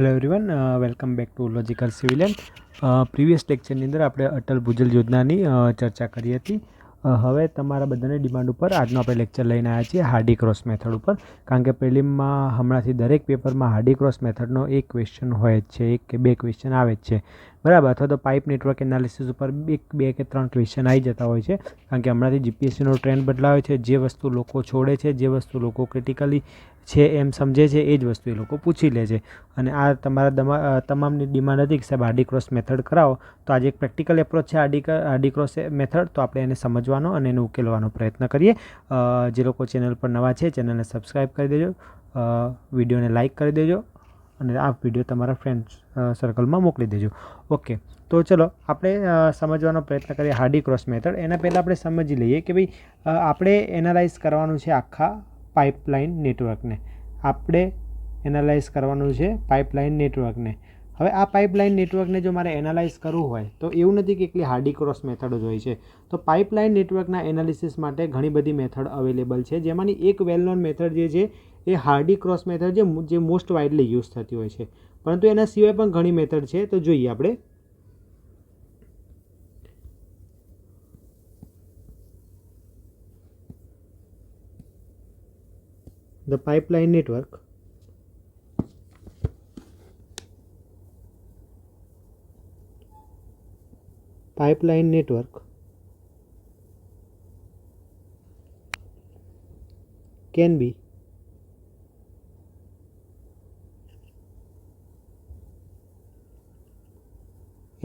Hello everyone, welcome back to logical civilian. Previous લેક્ચરની અંદર આપણે અટલ ભુજલ યોજનાની ચર્ચા કરી હતી. હવે તમારા બધાની ડિમાન્ડ ઉપર આજનો આપણે લેક્ચર લઈને આવ્યા છીએ હાર્ડી ક્રોસ મેથડ ઉપર, કારણ કે પ્રિલિમમાં હમણાંથી દરેક પેપરમાં હાર્ડી ક્રોસ મેથડનો એક ક્વેશ્ચન હોય જ છે, એક કે બે ક્વેશ્ચન આવે જ છે, બરાબર. અથવા તો પાઇપ નેટવર્ક એનાલિસિસ ઉપર બે કે ત્રણ ક્વેશ્ચન આવી જતા હોય છે, કારણ કે હમણાંથી જીપીએસસીનો ટ્રેન્ડ બદલાયો છે. જે વસ્તુ લોકો છોડે છે, જે વસ્તુ લોકો ક્રિટિકલી છે એમ સમજે છે, એ જ વસ્તુ એ લોકો પૂછી લે છે. અને આ તમારા તમામની ડિમાન્ડ હતી કે સાહેબ હાર્ડી ક્રોસ મેથડ કરાવો, તો આજે એક પ્રેક્ટિકલ એપ્રોચ છે હાર્ડી ક્રોસ મેથડ, તો આપણે એને સમજવાનો અને એને ઉકેલવાનો પ્રયત્ન કરીએ. જે લોકો ચેનલ પર નવા છે, ચેનલને સબસ્ક્રાઈબ કરી દેજો, વિડીયોને લાઇક કરી દેજો અને આ વિડીયો તમારા ફ્રેન્ડ્સ સર્કલમાં મોકલી દેજો. ઓકે, તો ચલો આપણે સમજવાનો પ્રયત્ન કરીએ હાર્ડી ક્રોસ મેથડ. એના પહેલાં આપણે સમજી લઈએ કે ભાઈ આપણે એનાલાઇઝ કરવાનું છે આખા પાઇપલાઇન નેટવર્કને. આપણે એનાલાઇઝ કરવાનું છે પાઇપલાઇન નેટવર્કને. હવે આ પાઇપલાઇન નેટવર્કને જો મારે એનાલાઇઝ કરવું હોય તો એવું નથી કે એકલી હાર્ડી ક્રોસ મેથડ જ હોય છે. તો પાઇપલાઇન નેટવર્કના એનાલિસિસ માટે ઘણી બધી મેથડ અવેલેબલ છે, જેમાંની એક વેલ નોન મેથડ જે છે એ હાર્ડી ક્રોસ મેથડ જે મોસ્ટ વાઇડલી યુઝ થતી હોય છે. પરંતુ એના સિવાય પણ ઘણી મેથડ છે, તો જોઈએ આપણે. The pipeline network can be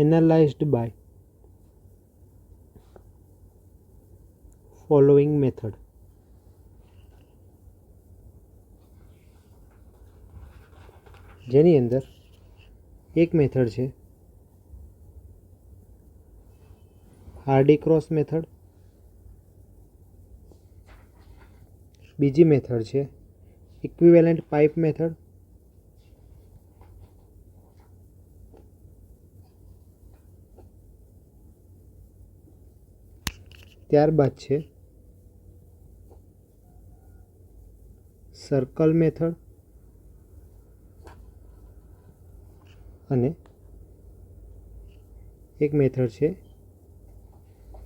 analyzed by following method. જેની અંદર એક મેથડ છે હાર્ડી ક્રોસ મેથડ, બીજી મેથડ છે ઇક્વિવેલન્ટ પાઇપ મેથડ, ત્યારબાદ છે સર્કલ મેથડ અને એક મેથડ છે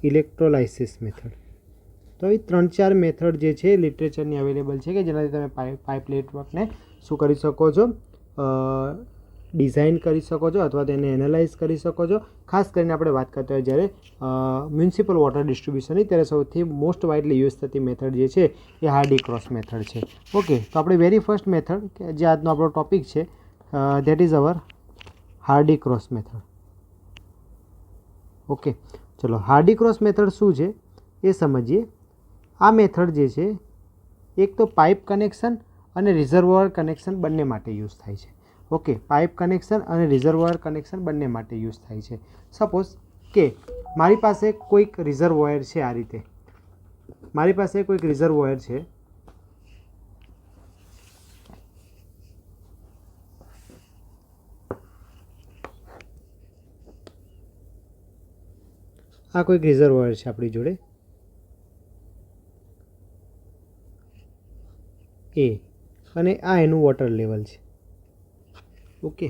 ઇલેક્ટ્રોલાઇસિસ મેથડ. તો એ 3-4 મેથડ જે છે લિટરેચરની અવેલેબલ છે કે જેનાથી તમે પાઇપ નેટવર્કને શું કરી શકો છો, ડિઝાઇન કરી શકો છો અથવા તેને એનાલાઇઝ કરી શકો છો. ખાસ કરીને આપણે વાત કરતા હોય જ્યારે મ્યુનિસિપલ વોટર ડિસ્ટ્રીબ્યુશનની, ત્યારે સૌથી મોસ્ટ વાઇડલી યુઝ થતી મેથડ જે છે એ હાર્ડી ક્રોસ મેથડ છે. ઓકે, તો આપણે વેરી ફર્સ્ટ મેથડ કે જે આજનો આપણો ટોપિક છે, that is our Hardy cross method. Okay, ચલો હાર્ડી ક્રોસ મેથડ શું છે એ સમજીએ. આ મેથડ જે છે એક તો પાઇપ કનેક્શન અને રિઝર્વોયર કનેક્શન બંને માટે યુઝ થાય છે. ઓકે, પાઇપ કનેક્શન અને રિઝર્વોયર કનેક્શન બંને માટે યુઝ થાય છે. સપોઝ કે મારી પાસે કોઈક રિઝર્વોયર છે, આ રીતે મારી પાસે કોઈક રિઝર્વોયર છે, આ કોઈક રિઝર્વોયર છે આપણી જોડે એ, અને આ એનું વોટર લેવલ છે. ઓકે,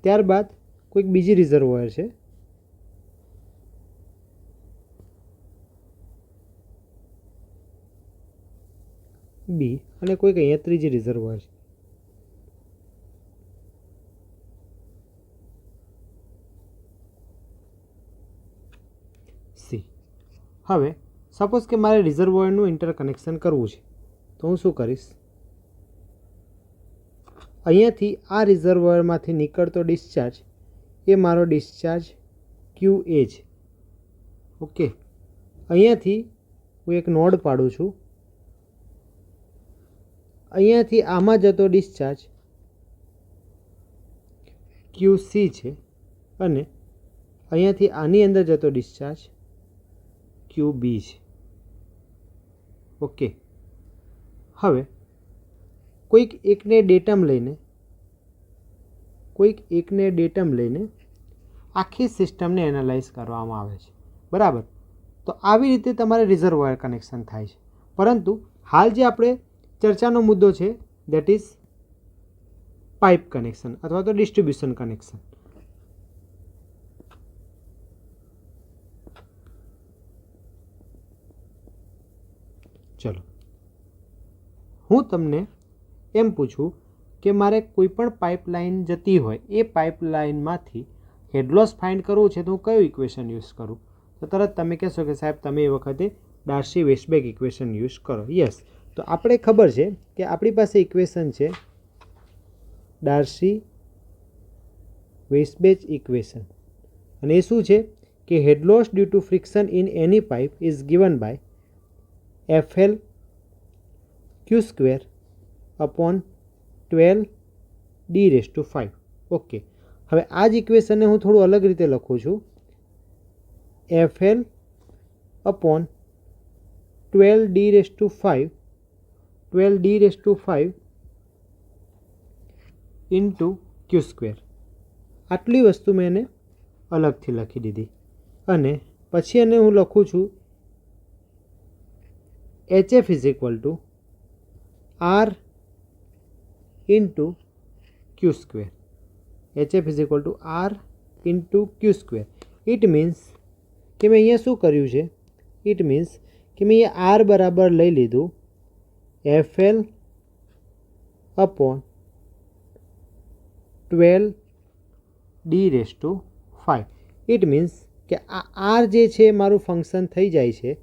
ત્યારબાદ કોઈક બીજી રિઝર્વોયર છે બી, અને કોઈક અહીંયા ત્રીજી રિઝર્વોયર છે સી. હવે સપોઝ કે મારે રિઝર્વોયરનું ઇન્ટરકનેક્શન કરવું છે, તો હું શું કરીશ, અહીંયાથી આ રિઝર્વોયરમાંથી નીકળતો ડિસ્ચાર્જ એ મારો ડિસ્ચાર્જ QA છે. ઓકે, અહીંયાથી હું એક નોડ પાડું છું, અહીંયાથી આમાં જતો ડિસ્ચાર્જ QC છે અને અહીંયાથી આની અંદર જતો ડિસ્ચાર્જ QB છે. ઓકે, હવે કોઈક એકને ડેટમ લઈને આખી સિસ્ટમને એનાલાઇઝ કરવામાં આવે છે, બરાબર. તો આવી રીતે તમારે રિઝર્વોયર કનેક્શન થાય છે. પરંતુ હાલ જે આપણે ચર્ચાનો મુદ્દો છે, દેટ ઇઝ પાઇપ કનેક્શન અથવા તો ડિસ્ટ્રીબ્યુશન કનેક્શન. ચલો, હું તમને એમ પૂછું કે મારે કોઈ પણ પાઇપલાઇન જતી હોય, એ પાઇપલાઇનમાંથી હેડ લોસ ફાઇન્ડ કરવું છે, તો હું કયું ઇક્વેશન યુઝ કરું? તો તરત તમે કહેશો કે સાહેબ તમે એ વખતે ડાર્સી-વેઇસબેક ઇક્વેશન યુઝ કરો. યસ, તો આપણે ખબર છે કે આપણી પાસે ઇક્વેશન છે ડાર્સી-વેઇસબેક ઇક્વેશન, અને એ શું છે કે head loss due to friction in any pipe is given by FL Q² upon 12d⁵. Okay, હવે આ જ ઇક્વેશનને હું થોડું અલગ રીતે લખું છું. FL upon 12d⁵ into Q². આટલી વસ્તુ મેં એને અલગથી લખી દીધી, અને પછી એને હું લખું છું HF is equal two R into Q². HF is equal two R into Q². It means કે મેં અહીંયા શું કર્યું છે? ઇટ મીન્સ કે મેં અહીંયા R બરાબર લઈ લીધું FL upon 12d⁵. It means કે આ R જે છે મારું ફંક્શન થઈ જાય છે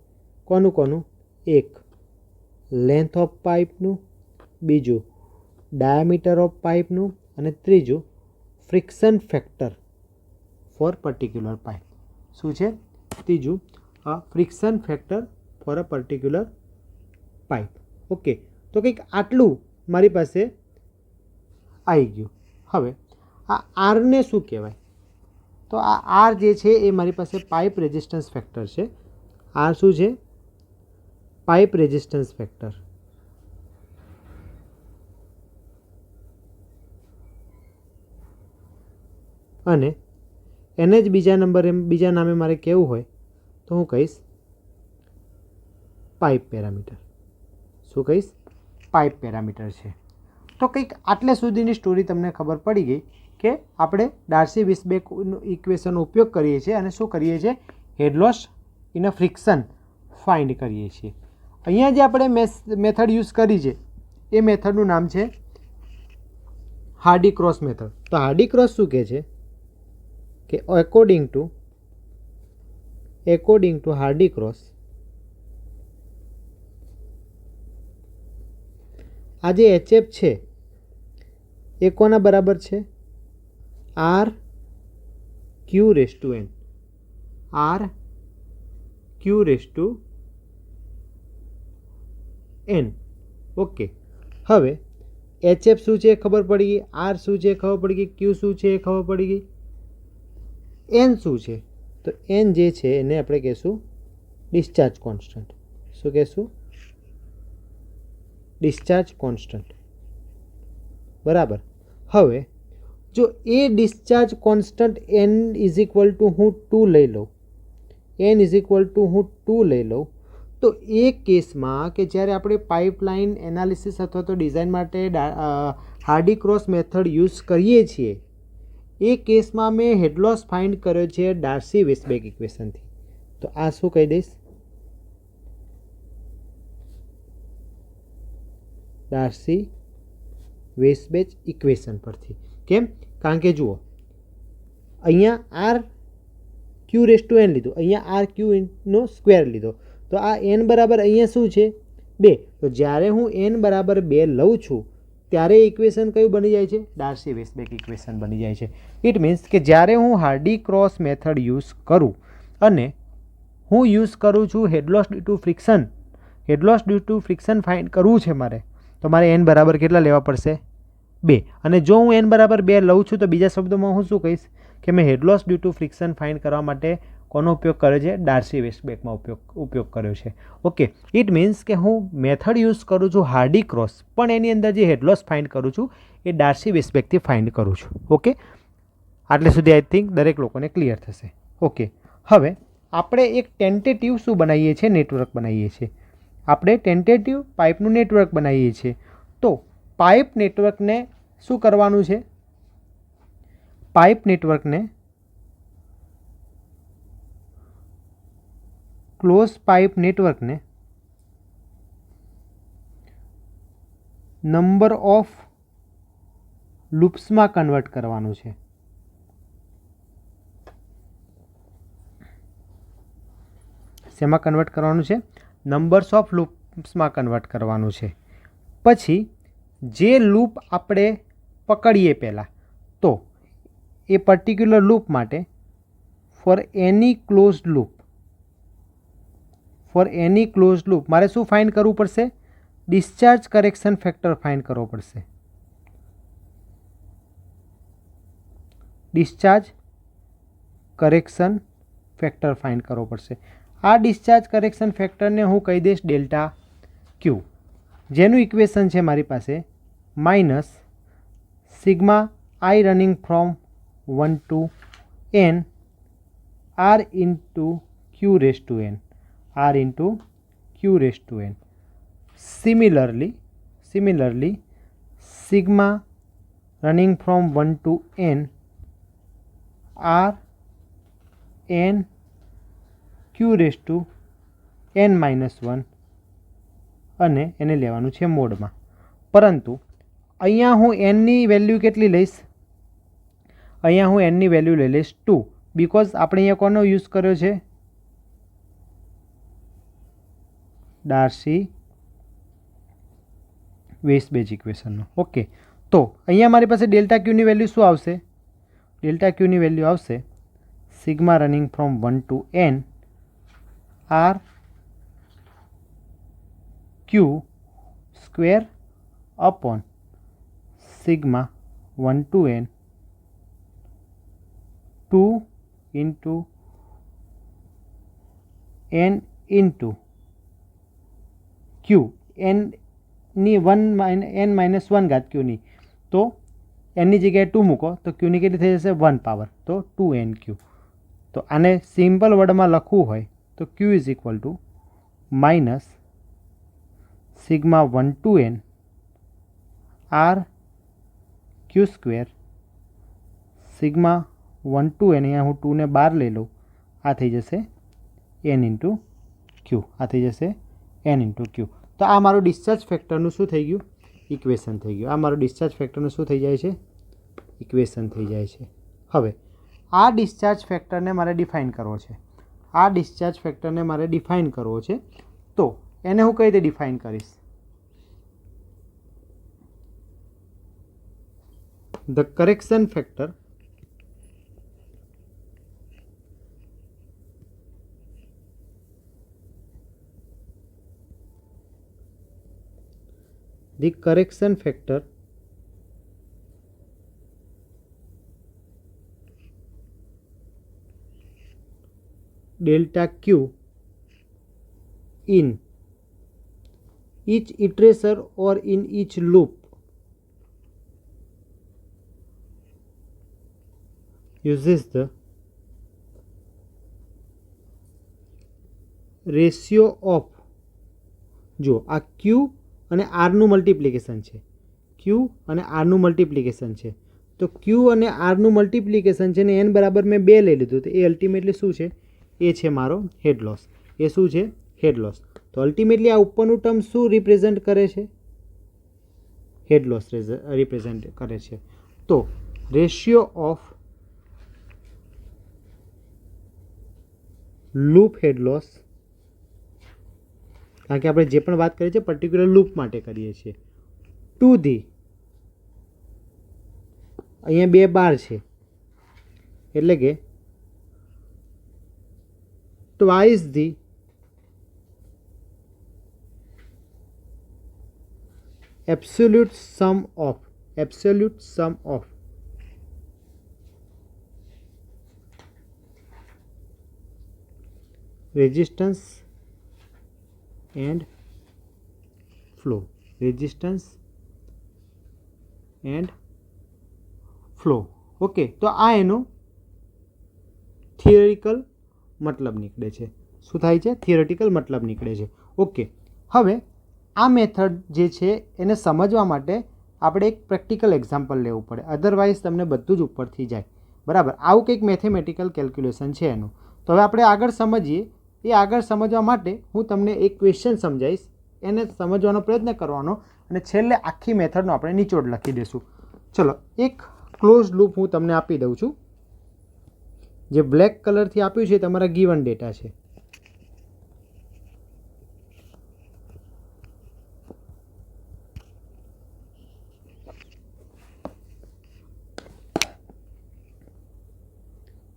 કોનું? એક લેન્થ ઓફ પાઇપનું, બીજું ડાયામીટર ઓફ પાઇપનું, અને ત્રીજું friction factor for particular pipe. શું છે ત્રીજું? Friction factor for a particular pipe. Okay, તો કંઈક આટલું મારી પાસે આવી ગયું. હવે આ આરને શું કહેવાય? તો આ આર જે છે એ મારી પાસે પાઇપ રેઝિસ્ટન્સ ફેક્ટર છે. આર શું છે? Pipe resistance factor. અને એને જ બીજા નામે મારે કહેવું હોય તો હું કહીશ પાઇપ પેરામીટર. શું કહીશ? પાઇપ પેરામીટર છે. તો કંઈક આટલે સુધીની સ્ટોરી તમને ખબર પડી ગઈ કે આપણે ડાર્સી-વેઇસબેક ઇક્વેશનનો ઉપયોગ કરીએ છીએ અને શું કરીએ છીએ? Head loss in a friction find કરીએ છીએ. અહીંયા જે આપણે મેથડ યુઝ કરી છે એ મેથડનું નામ છે હાર્ડી-ક્રોસ મેથડ. તો હાર્ડી-ક્રોસ શું કહે છે કે એકોર્ડિંગ ટુ હાર્ડી-ક્રોસ, આ જે HF છે એ કોના બરાબર છે? RQ⁴n. RQ⁴n. ઓકે, હવે HF શું છે ખબર પડી ગઈ, R શું છે ખબર પડી ગઈ, Q શું છે એ ખબર પડી ગઈ, N શું છે? તો N જે છે એને આપણે કહેશું ડિસ્ચાર્જ કોન્સ્ટન્ટ. શું કહેશું? Discharge constant. બરાબર. હવે જો એ discharge constant N is equal to હું 2 લઈ લઉં, તો એ કેસમાં કે જ્યારે આપણે પાઇપલાઇન એનાલિસિસ અથવા તો ડિઝાઇન માટે હાર્ડી-ક્રોસ મેથડ યુઝ કરીએ છીએ, એ કેસમાં મેં હેડ લોસ ફાઇન્ડ કર્યો છે ડાર્સી-વેઇસબેક ઇક્વેશનથી. તો આ શું કહી દઈશ? ડાર્સી-વેઇસબેક ઇક્વેશન પરથી. કેમ? કારણ કે જુઓ, અહીંયા RQ⁴n લીધું, અહીંયા RQ⁴ લીધો, તો આ n બરાબર અહીંયા શું છે? 2. તો જ્યારે હું n બરાબર 2 લઉં છું ત્યારે ઇક્વેશન કયું બની જાય છે? ડાર્સી-વેઇસબેક ઇક્વેશન બની જાય છે. ઇટ મીન્સ કે જ્યારે હું હાર્ડી-ક્રોસ મેથડ યુઝ કરું અને હું યુઝ કરું છું head loss due to friction find કરવું છે મારે, તો મારે n બરાબર કેટલા લેવા પડશે? 2. અને જો હું n બરાબર 2 લઉં છું તો બીજા શબ્દોમાં હું શું કહીશ કે મેં head loss due to friction find કરવા માટે કોનો ઉપયોગ કર્યો છે? ડાર્સી-વેઇસબેકમાં ઉપયોગ કર્યો છે. ઓકે, ઇટ મીન્સ કે હું મેથડ યુઝ કરું છું હાર્ડી-ક્રોસ, પણ એની અંદર જે હેડ લોસ ફાઇન્ડ કરું છું એ ડાર્સી-વેઇસબેકથી ફાઇન્ડ કરું છું. ઓકે, આટલે સુધી આઈ થિંક દરેક લોકોને ક્લિયર થશે. ઓકે, હવે આપણે એક ટેન્ટેટિવ શું બનાવીએ છીએ? નેટવર્ક બનાવીએ છીએ. આપણે ટેન્ટેટિવ પાઇપનું નેટવર્ક બનાવીએ છીએ. તો પાઇપ નેટવર્કને શું કરવાનું છે? પાઇપ નેટવર્કને ક્લોઝ પાઇપ નેટવર્કને નંબર ઓફ લૂપ્સમાં કન્વર્ટ કરવાનું છે. શેમાં કન્વર્ટ કરવાનું છે? નંબર્સ ઓફ લૂપ્સમાં કન્વર્ટ કરવાનું છે. પછી જે લૂપ આપણે પકડીએ પહેલાં, તો એ પર્ટિક્યુલર લૂપ માટે ફોર એની ક્લોઝ લૂપ મારે શું ફાઇન્ડ કરવું પડશે? ડિસ્ચાર્જ કરેક્શન ફેક્ટર ફાઇન્ડ કરવો પડશે. ડિસ્ચાર્જ કરેક્શન ફેક્ટર ફાઇન્ડ કરવો પડશે. આ ડિસ્ચાર્જ કરેક્શન ફેક્ટરને હું કહી દઈશ ડેલ્ટા ક્યુ, જેનું ઇક્વેશન છે મારી પાસે minus sigma I running from 1 to n r into q raised to n. Similarly, sigma running from 1 to n r n q raised to n minus 1 અને એને લેવાનું છે મોડમાં. પરંતુ અહીંયા હું એનની વેલ્યુ કેટલી લઈશ? અહીંયા હું એનની વેલ્યુ લઈ લઈશ 2, બિકોઝ આપણે અહીંયા કોનો યુઝ કર્યો છે? ડાર્સી વેઇસબેચ ઇક્વેશનનો. ઓકે, તો અહીંયા મારી પાસે ડેલ્ટા ક્યુની વેલ્યુ શું આવશે? ડેલ્ટા ક્યુની વેલ્યુ આવશે sigma running from 1 to n r q square upon sigma 1 to n 2 into n into q, n ની n માઇનસ 1 ઘાત ક્યુની, તો એનની જગ્યાએ 2 મૂકો તો ક્યુની કેટલી થઈ જશે? 1 પાવર, તો 2nq. તો આને સિમ્પલ વર્ડમાં લખવું હોય તો q is equal to minus sigma 1 to n r q square sigma 1 to n, અહીંયા હું 2 ને બહાર લઈ લઉં, આ થઈ જશે n ઇન્ટુ ક્યુ, આ થઈ જશે n ઇન્ટુ ક્યુ. તો આ મારું ડિસ્ચાર્જ ફેક્ટરનું શું થઈ ગયું? ઇક્વેશન થઈ ગયું. આ મારું ડિસ્ચાર્જ ફેક્ટરનું શું થઈ જાય છે? ઇક્વેશન થઈ જાય છે. હવે આ ડિસ્ચાર્જ ફેક્ટરને મારે ડિફાઇન કરવો છે. તો એને હું કઈ રીતે ડિફાઇન કરીશ? The correction factor delta q in each iterator or in each loop uses the ratio of, જો આ q અને આરનું મલ્ટિપ્લિકેશન છે, તો q અને આરનું મલ્ટિપ્લિકેશન છે ને n બરાબર મેં 2 લઈ લીધું, તો એ અલ્ટિમેટલી શું છે? એ છે મારો હેડ લોસ. એ શું છે? Head loss. તો અલ્ટિમેટલી આ ઉપરનું ટર્મ શું રિપ્રેઝેન્ટ કરે છે? હેડ લોસ રિપ્રેઝેન્ટ કરે છે. તો ratio of loop head loss, કારણ કે આપણે જે પણ વાત કરીએ છીએ પર્ટિક્યુલર લૂપ માટે કરીએ છીએ, ટુ ધી, અહીંયા 2 બાર છે એટલે કે twice the absolute sum of resistance and flow. Okay, તો આ એનો થિયરિકલ મતલબ નીકળે છે. શું થાય છે? થિયરેટિકલ મતલબ નીકળે છે. ઓકે, હવે આ મેથડ જે છે એને સમજવા માટે આપણે એક પ્રેક્ટિકલ એક્ઝામ્પલ લેવું પડે, અધરવાઇઝ તમને બધું જ ઉપરથી જાય. બરાબર, આવું કંઈક મેથેમેટિકલ કેલ્ક્યુલેશન છે એનું. તો હવે આપણે આગળ સમજીએ. એ આગળ સમજવા માટે હું તમને એક ક્વેશ્ચન સમજાવીશ, એને સમજવાનો પ્રયત્ન કરવાનો, અને છેલ્લે આખી મેથડનો આપણે નિચોડ લખી દઈશું. ચલો, એક ક્લોઝ લૂપ હું તમને આપી દઉં છું. જે બ્લેક કલરથી આપ્યું છે તમારા ગિવન ડેટા છે.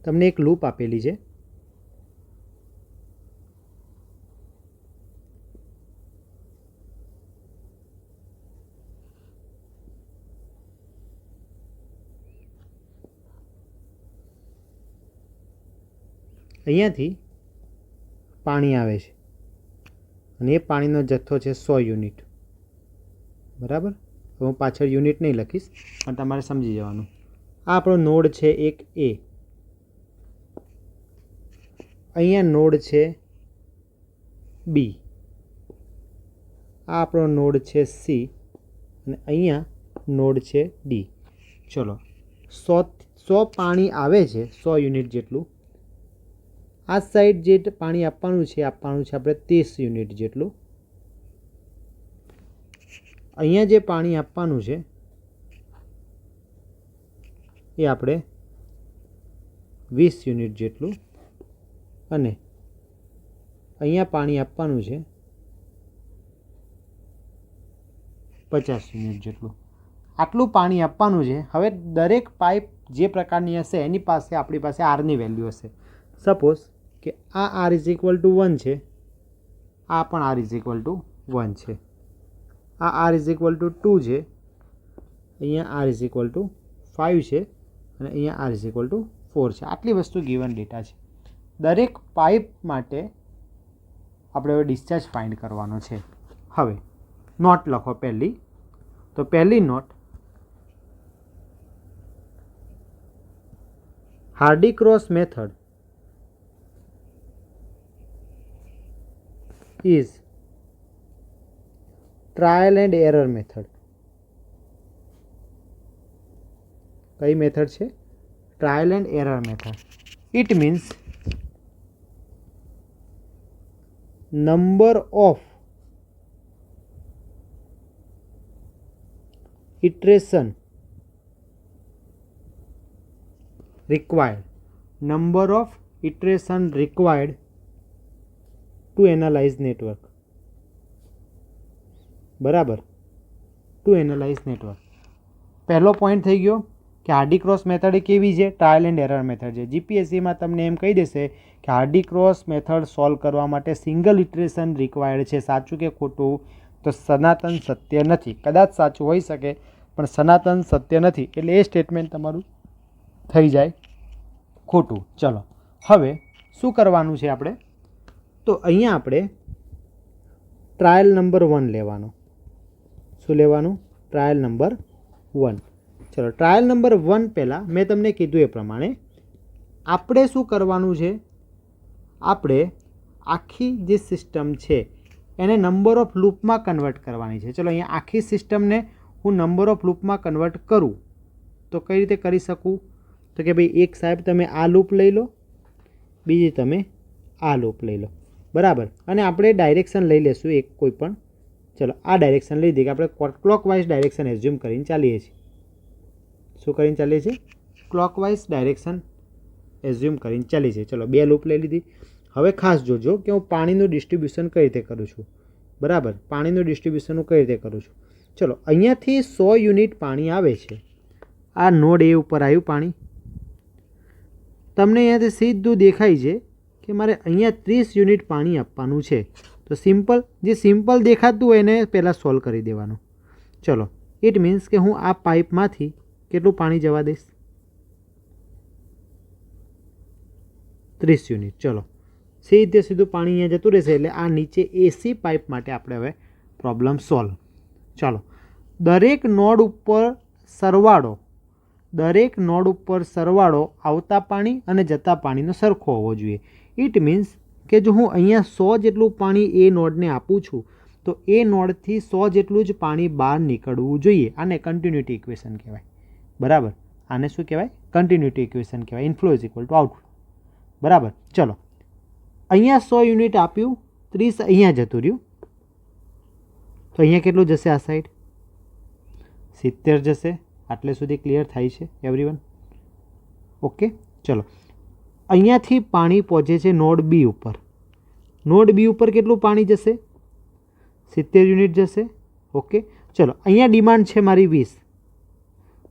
તમને એક લૂપ આપેલી છે. અહીંયાથી પાણી આવે છે અને એ પાણીનો જથ્થો છે 100 યુનિટ. બરાબર, હું પાછળ યુનિટ નહીં લખીશ, પણ તમારે સમજી જવાનું. આ આપણો નોડ છે એક એ, અહીંયા નોડ છે બી, આ આપણો નોડ છે સી, અને અહીંયા નોડ છે ડી. ચલો, 100 પાણી આવે છે, 100 યુનિટ જેટલું. આ સાઈડ જે પાણી આપવાનું છે આપણે 30 યુનિટ જેટલું. અહીંયા જે પાણી આપવાનું છે એ આપણે 20 યુનિટ જેટલું, અને અહીંયા પાણી આપવાનું છે 50 યુનિટ જેટલું. આટલું પાણી આપવાનું છે. હવે દરેક પાઇપ જે પ્રકારની હશે એની પાસે આપણી પાસે આરની વેલ્યુ હશે. સપોઝ કે આ આર ઇઝ ઇક્વલ ટુ 1 છે, આ પણ આર ઇઝ ઇક્વલ ટુ 1 છે, આ આર ઇઝ ઇક્વલ ટુ 2 છે, અહીંયા આર ઇઝ ઇક્વલ ટુ 5 છે, અને અહીંયા આર ઇઝ ઇક્વલ ટુ 4 છે. આટલી વસ્તુ ગિવન ડેટા છે. દરેક પાઇપ માટે આપણે હવે ડિસ્ચાર્જ ફાઇન્ડ કરવાનો છે. હવે નોટ લખો પહેલી. તો પહેલી note, Hardy Cross method is trial and error method. કઈ મેથડ છે? Trial and error method. It means number of iteration required, number of iteration required to analyze network. બરાબર, ટુ એનાલાઇઝ નેટવર્ક. પહેલો પોઈન્ટ થઈ ગયો કે હાર્ડી-ક્રોસ મેથડ એ કેવી છે? Trial and error method છે. જીપીએસસીમાં તમને એમ કહી દેશે કે હાર્ડી-ક્રોસ મેથડ સોલ્વ કરવા માટે સિંગલ ઇટરેશન રિક્વાયર્ડ છે. સાચું કે ખોટું? તો સનાતન સત્ય નથી. કદાચ સાચું હોઈ શકે, પણ સનાતન સત્ય નથી, એટલે એ સ્ટેટમેન્ટ તમારું થઈ જાય ખોટું. ચલો, હવે શું કરવાનું છે આપણે? તો અહીંયા આપણે ટ્રાયલ નંબર 1 લેવાનો. શું લેવાનું? Trial number 1. ચલો, ટ્રાયલ નંબર 1 પહેલાં મેં તમને કીધું એ પ્રમાણે આપણે શું કરવાનું છે? આપણે આખી જે સિસ્ટમ છે એને નંબર ઓફ લૂપમાં કન્વર્ટ કરવાની છે. ચલો, અહીંયા આખી સિસ્ટમને હું નંબર ઓફ લૂપમાં કન્વર્ટ કરું તો કઈ રીતે કરી શકું? તો કે ભાઈ, એક સાહેબ તમે આ લૂપ લઈ લો, બીજી તમે આ લૂપ લઈ લો. બરાબર, અને આપણે ડાયરેક્શન લઈ લેશું એક કોઈ પણ. ચલો, આ ડાયરેક્શન લઈ દઈએ કે આપણે ક્લોકવાઇઝ ડાયરેક્શન એઝ્યુમ કરીને ચાલીએ છીએ. શું કરીને ચાલીએ છીએ? ક્લોકવાઇઝ ડાયરેક્શન એઝ્યુમ કરીને ચાલીએ છીએ. ચલો, 2 લૂપ લઈ લીધી. હવે ખાસ જોજો કે હું પાણીનું ડિસ્ટ્રીબ્યુશન કઈ રીતે કરું છું. બરાબર, પાણીનું ડિસ્ટ્રીબ્યુશન હું કઈ રીતે કરું છું. ચલો, અહીંયાથી 100 યુનિટ પાણી આવે છે. આ નોડ એ ઉપર આવ્યું પાણી. તમને અહીંયાથી સીધું દેખાય છે કે મારે અહીંયા 30 યુનિટ પાણી આપવાનું છે. તો સિમ્પલ, જે સિમ્પલ દેખાતું હોય એને પહેલાં સોલ્વ કરી દેવાનું. ચલો, ઇટ મીન્સ કે હું આ પાઇપમાંથી કેટલું પાણી જવા દઈશ? 30 યુનિટ. ચલો, સીધું પાણી અહીંયા જતું રહેશે, એટલે આ નીચે એસી પાઇપ માટે આપણે હવે પ્રોબ્લેમ સોલ્વ. ચાલો, દરેક નોડ ઉપર સરવાળો આવતા પાણી અને જતા પાણીનો સરખો હોવો જોઈએ. ઇટ મીન્સ કે જો હું અહીંયા 100 જેટલું પાણી એ નોડને આપું છું તો એ નોડથી 100 જેટલું જ પાણી બહાર નીકળવું જોઈએ. આને કન્ટિન્યુટી ઇક્વેશન કહેવાય. બરાબર, આને શું કહેવાય? કન્ટિન્યુટી ઇક્વેશન કહેવાય. Inflow is equal two outflow. બરાબર, ચલો અહીંયા 100 યુનિટ આપ્યું, 30 અહીંયા જતું રહ્યું, તો અહીંયા કેટલું જશે? આ સાઈડ 70 જશે. આટલે સુધી ક્લિયર થાય છે એવરીવન? ઓકે, ચલો અહીંયાથી પાણી પહોંચે છે નોડ બી ઉપર. નોડ બી ઉપર કેટલું પાણી જશે? 70 યુનિટ જશે. ઓકે, ચલો અહીંયા ડિમાન્ડ છે મારી 20,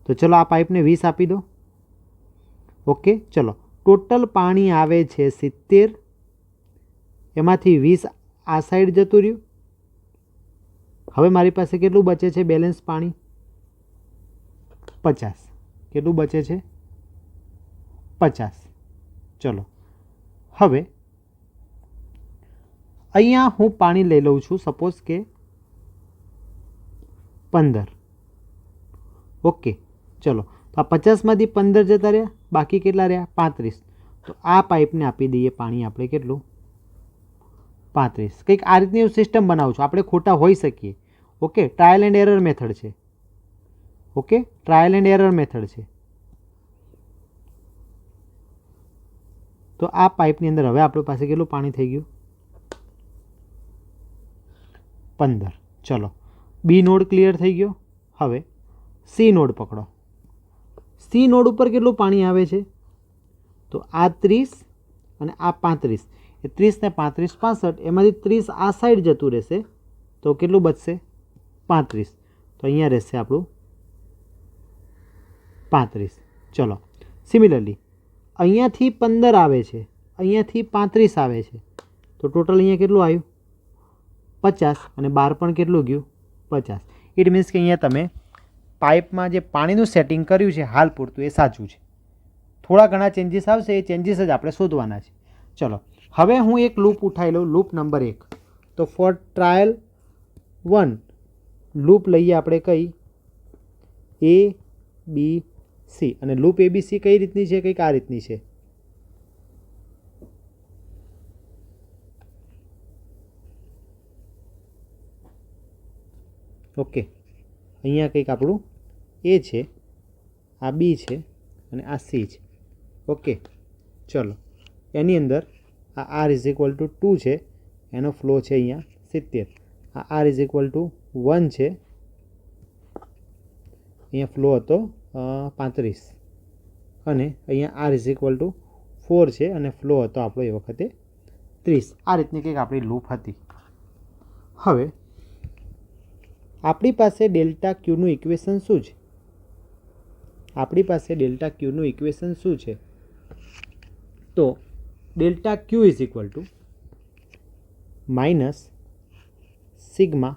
તો ચલો આ પાઇપને 20 આપી દો. ઓકે, ચલો ટોટલ પાણી આવે છે 70, એમાંથી 20 આ સાઈડ જતું રહ્યું. હવે મારી પાસે કેટલું બચે છે બેલેન્સ પાણી? 50. કેટલું બચે છે? 50. ચલો હવે અહીંયા હું પાણી લઈ લઉં છું, સપોઝ કે 15. ઓકે, ચલો તો આ 50માંથી 15 જતા રહ્યા, બાકી કેટલા રહ્યા? 35. તો આ પાઇપને આપી દઈએ પાણી આપણે કેટલું? 35. કંઈક આ રીતની સિસ્ટમ બનાવું છું. આપણે ખોટા હોઈ શકીએ. Okay, trial and error method છે. Okay, trial and error method છે. તો આ પાઇપની અંદર હવે આપણી પાસે કેટલું પાણી થઈ ગયું? 15. ચલો બી નોડ ક્લિયર થઈ ગયો. હવે સી નોડ પકડો. સી નોડ ઉપર કેટલું પાણી આવે છે? તો આ 30 અને આ 35. એ 30 ને 35 65, એમાંથી 30 આ સાઈડ જતું રહેશે, તો કેટલું બચશે? 35. તો અહીંયા રહેશે આપણું 35. ચલો સિમિલરલી અહીંયાથી 15 આવે છે, અહીંયાથી 35 આવે છે, તો ટોટલ અહીંયા કેટલું આવ્યું? 50. અને બહાર પણ કેટલું ગયું? 50. ઇટ મીન્સ કે અહીંયા તમે પાઇપમાં જે પાણીનું સેટિંગ કર્યું છે હાલ પૂરતું એ સાચું છે. થોડા ઘણા ચેન્જીસ આવશે, એ ચેન્જીસ જ આપણે શોધવાના છે. ચલો હવે હું એક લૂપ ઉઠાવી લઉં, લૂપ નંબર 1. તો ફોર ટ્રાયલ 1 લૂપ લઈએ આપણે કઈ? એ બી સી. અને લૂપ ABC કઈ રીતની છે? કંઈક આ રીતની છે. ઓકે, અહીંયા કંઈક આપણું એ છે, આ બી છે અને આ સી છે. ઓકે, ચલો એની અંદર આ આર ઇઝ ઇક્વલ ટુ 2 છે, એનો ફ્લો છે અહીંયા 70. આ આર ઇઝ ઇક્વલ ટુ 1 છે, અહીંયા ફ્લો હતો 35. અને અહીંયા આર ઇઝ ઇક્વલ ટુ 4 છે અને ફ્લો હતો આપણો એ વખતે 30. આ રીતની કંઈક આપણી લૂપ હતી. હવે આપણી પાસે ડેલ્ટા ક્યુનું ઇક્વેશન શું છે? આપણી પાસે ડેલ્ટા ક્યુનું ઇક્વેશન શું છે? તો delta Q is equal to minus sigma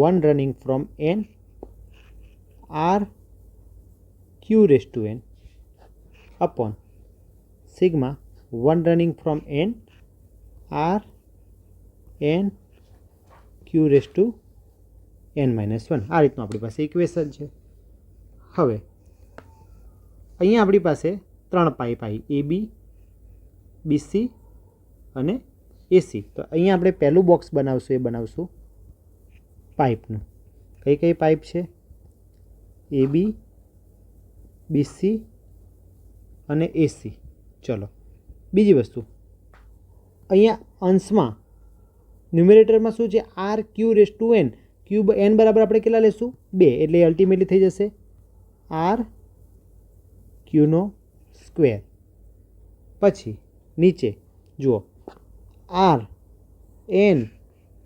1 running from N R Q raise to N upon sigma 1 running from n r n q raised to n minus 1. આ રીતનું આપણી પાસે ઇક્વેશન છે. હવે અહીંયા આપણી પાસે 3 પાઇપ આવી, એ બી, બીસી અને એસી. તો અહીંયા આપણે પહેલું બોક્સ બનાવશું, એ બનાવશું પાઇપનું. કઈ કઈ પાઇપ છે? એ બી, બીસી અને એસી. ચલો બીજી વસ્તુ, અહીંયા અંશમાં ન્યુમેરેટરમાં શું છે? R Q raise to N. Cube N બરાબર આપણે કેટલા લેશું? 2. એટલે અલ્ટિમેટલી થઈ જશે આર ક્યુનો સ્ક્વેર. પછી નીચે જુઓ, R N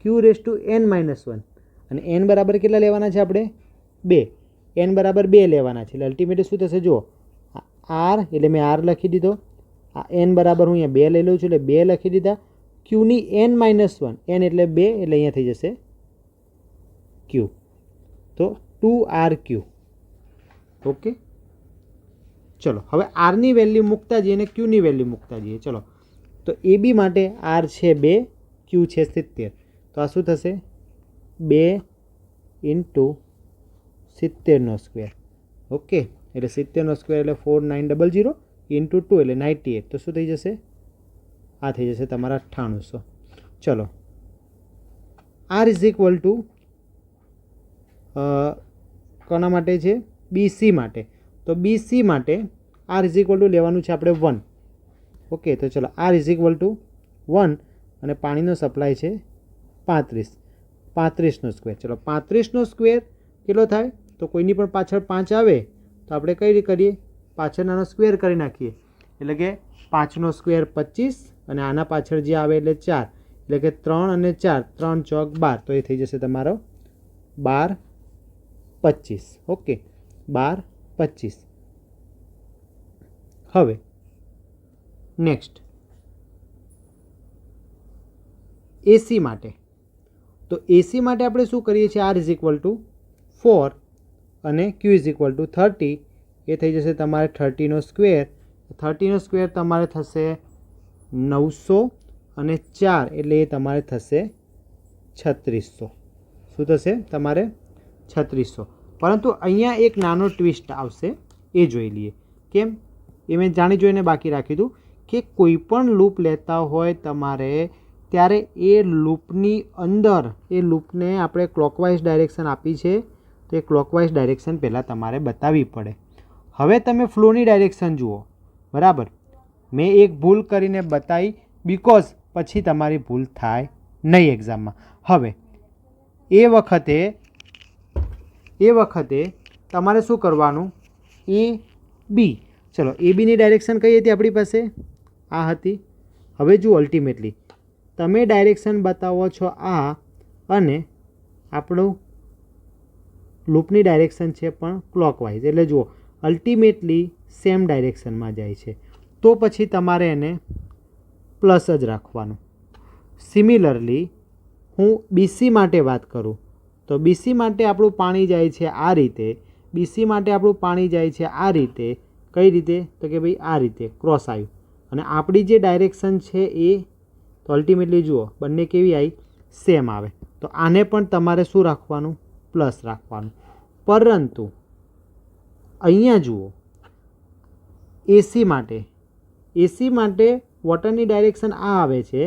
Q raise to N minus 1. અને એન બરાબર કેટલા લેવાના છે આપણે? 2. એન બરાબર 2 લેવાના છે. એટલે અલ્ટિમેટલી શું થશે? જુઓ, આર એટલે મેં આર લખી દીધો, આ એન બરાબર હું અહીંયા 2 લઈ લઉં છું એટલે 2 લખી દીધા. ક્યુની એન માઇનસ 1, એન એટલે 2 એટલે અહીંયા થઈ જશે ક્યુ. તો 2RQ. ઓકે, ચલો હવે આરની વેલ્યુ મૂકતા જઈએ અને ક્યુની વેલ્યુ મૂકતા જઈએ. ચલો તો એ બી માટે આર છે 2, ક્યુ છે 70. તો આ શું થશે? 2 × 70 સ્ક્વેર. ઓકે, એટલે 70 સ્ક્વેર એટલે 4900 × 2 એટલે 98. તો શું થઈ જશે? આ થઈ જશે તમારા 9800. ચલો આર ઇઝ ઇક્વલ ટુ કોના માટે છે? BC માટે. તો BC માટે આર ઇઝ ઇક્વલ ટુ લેવાનું છે આપણે 1. ઓકે, તો ચલો આર ઇઝ ઇક્વલ ટુ 1 અને પાણીનો સપ્લાય છે 35. 35નો સ્ક્વેર. ચલો 35નો સ્ક્વેર કેટલો થાય? તો કોઈની પણ પાછળ 5 આવે તો આપણે કઈ રીતે કરીએ? પાછળનાનો સ્ક્વેર કરી નાખીએ. એટલે કે 5નો સ્ક્વેર 25 અને આના પાછળ જે આવે એટલે 4. એટલે કે 3 અને 4, 3 ચોક 12. તો એ થઈ જશે તમારો 12 25. ઓકે, 12 25. હવે નેક્સ્ટ AC માટે. તો AC માટે આપણે શું કરીએ છીએ? આર ઇઝ ઇક્વલ ટુ 4 અને ક્યુ ઇઝ ઇક્વલ ટુ 30. એ થઈ જશે તમારે 30નો સ્ક્વેર. 30નો સ્ક્વેર તમારે થશે 900 અને 4 એટલે એ તમારે થશે 3600. શું થશે તમારે? 3600. પરંતુ અહીંયા એક નાનો ટ્વિસ્ટ આવશે, એ જોઈ લઈએ. કેમ? એ મેં જાણી જોઈને બાકી રાખ્યું હતું કે કોઈ પણ લૂપ લેતા હોય તમારે ત્યારે એ લૂપની અંદર એ લૂપને આપણે ક્લોકવાઇઝ ડાયરેક્શન આપી છે તો એ ક્લોકવાઇઝ ડાયરેક્શન પહેલાં તમારે બતાવવી પડે. હવે તમે ફ્લોની ડાયરેક્શન જુઓ, બરાબર? મેં એક ભૂલ કરીને બતાવી બિકોઝ પછી તમારી ભૂલ થાય નહીં એક્ઝામમાં. હવે એ વખતે તમારે શું કરવાનું? AB. ચલો ABની ડાયરેક્શન કઈ હતી આપણી પાસે? આ હતી. હવે જુઓ, અલ્ટિમેટલી તમે ડાયરેક્શન બતાવો છો આ અને આપણું લૂપની ડાયરેક્શન છે પણ ક્લોકવાઇઝ. એટલે જુઓ અલ્ટિમેટલી સેમ ડાયરેક્શનમાં જાય છે તો પછી તમારે એને પ્લસ જ રાખવાનું. સિમિલરલી હું BC માટે વાત કરું તો BC માટે આપણું પાણી જાય છે આ રીતે. BC માટે આપણું પાણી જાય છે આ રીતે. કઈ રીતે? તો કે ભાઈ આ રીતે ક્રોસ આવ્યું અને આપણી જે ડાયરેક્શન છે એ તો અલ્ટિમેટલી જુઓ બંને કેવી આવી? સેમ આવે. તો આને પણ તમારે શું રાખવાનું? પ્લસ રાખવાનું. પરંતુ અહીંયા જુઓ AC માટે વોટરની ડાયરેક્શન આ આવે છે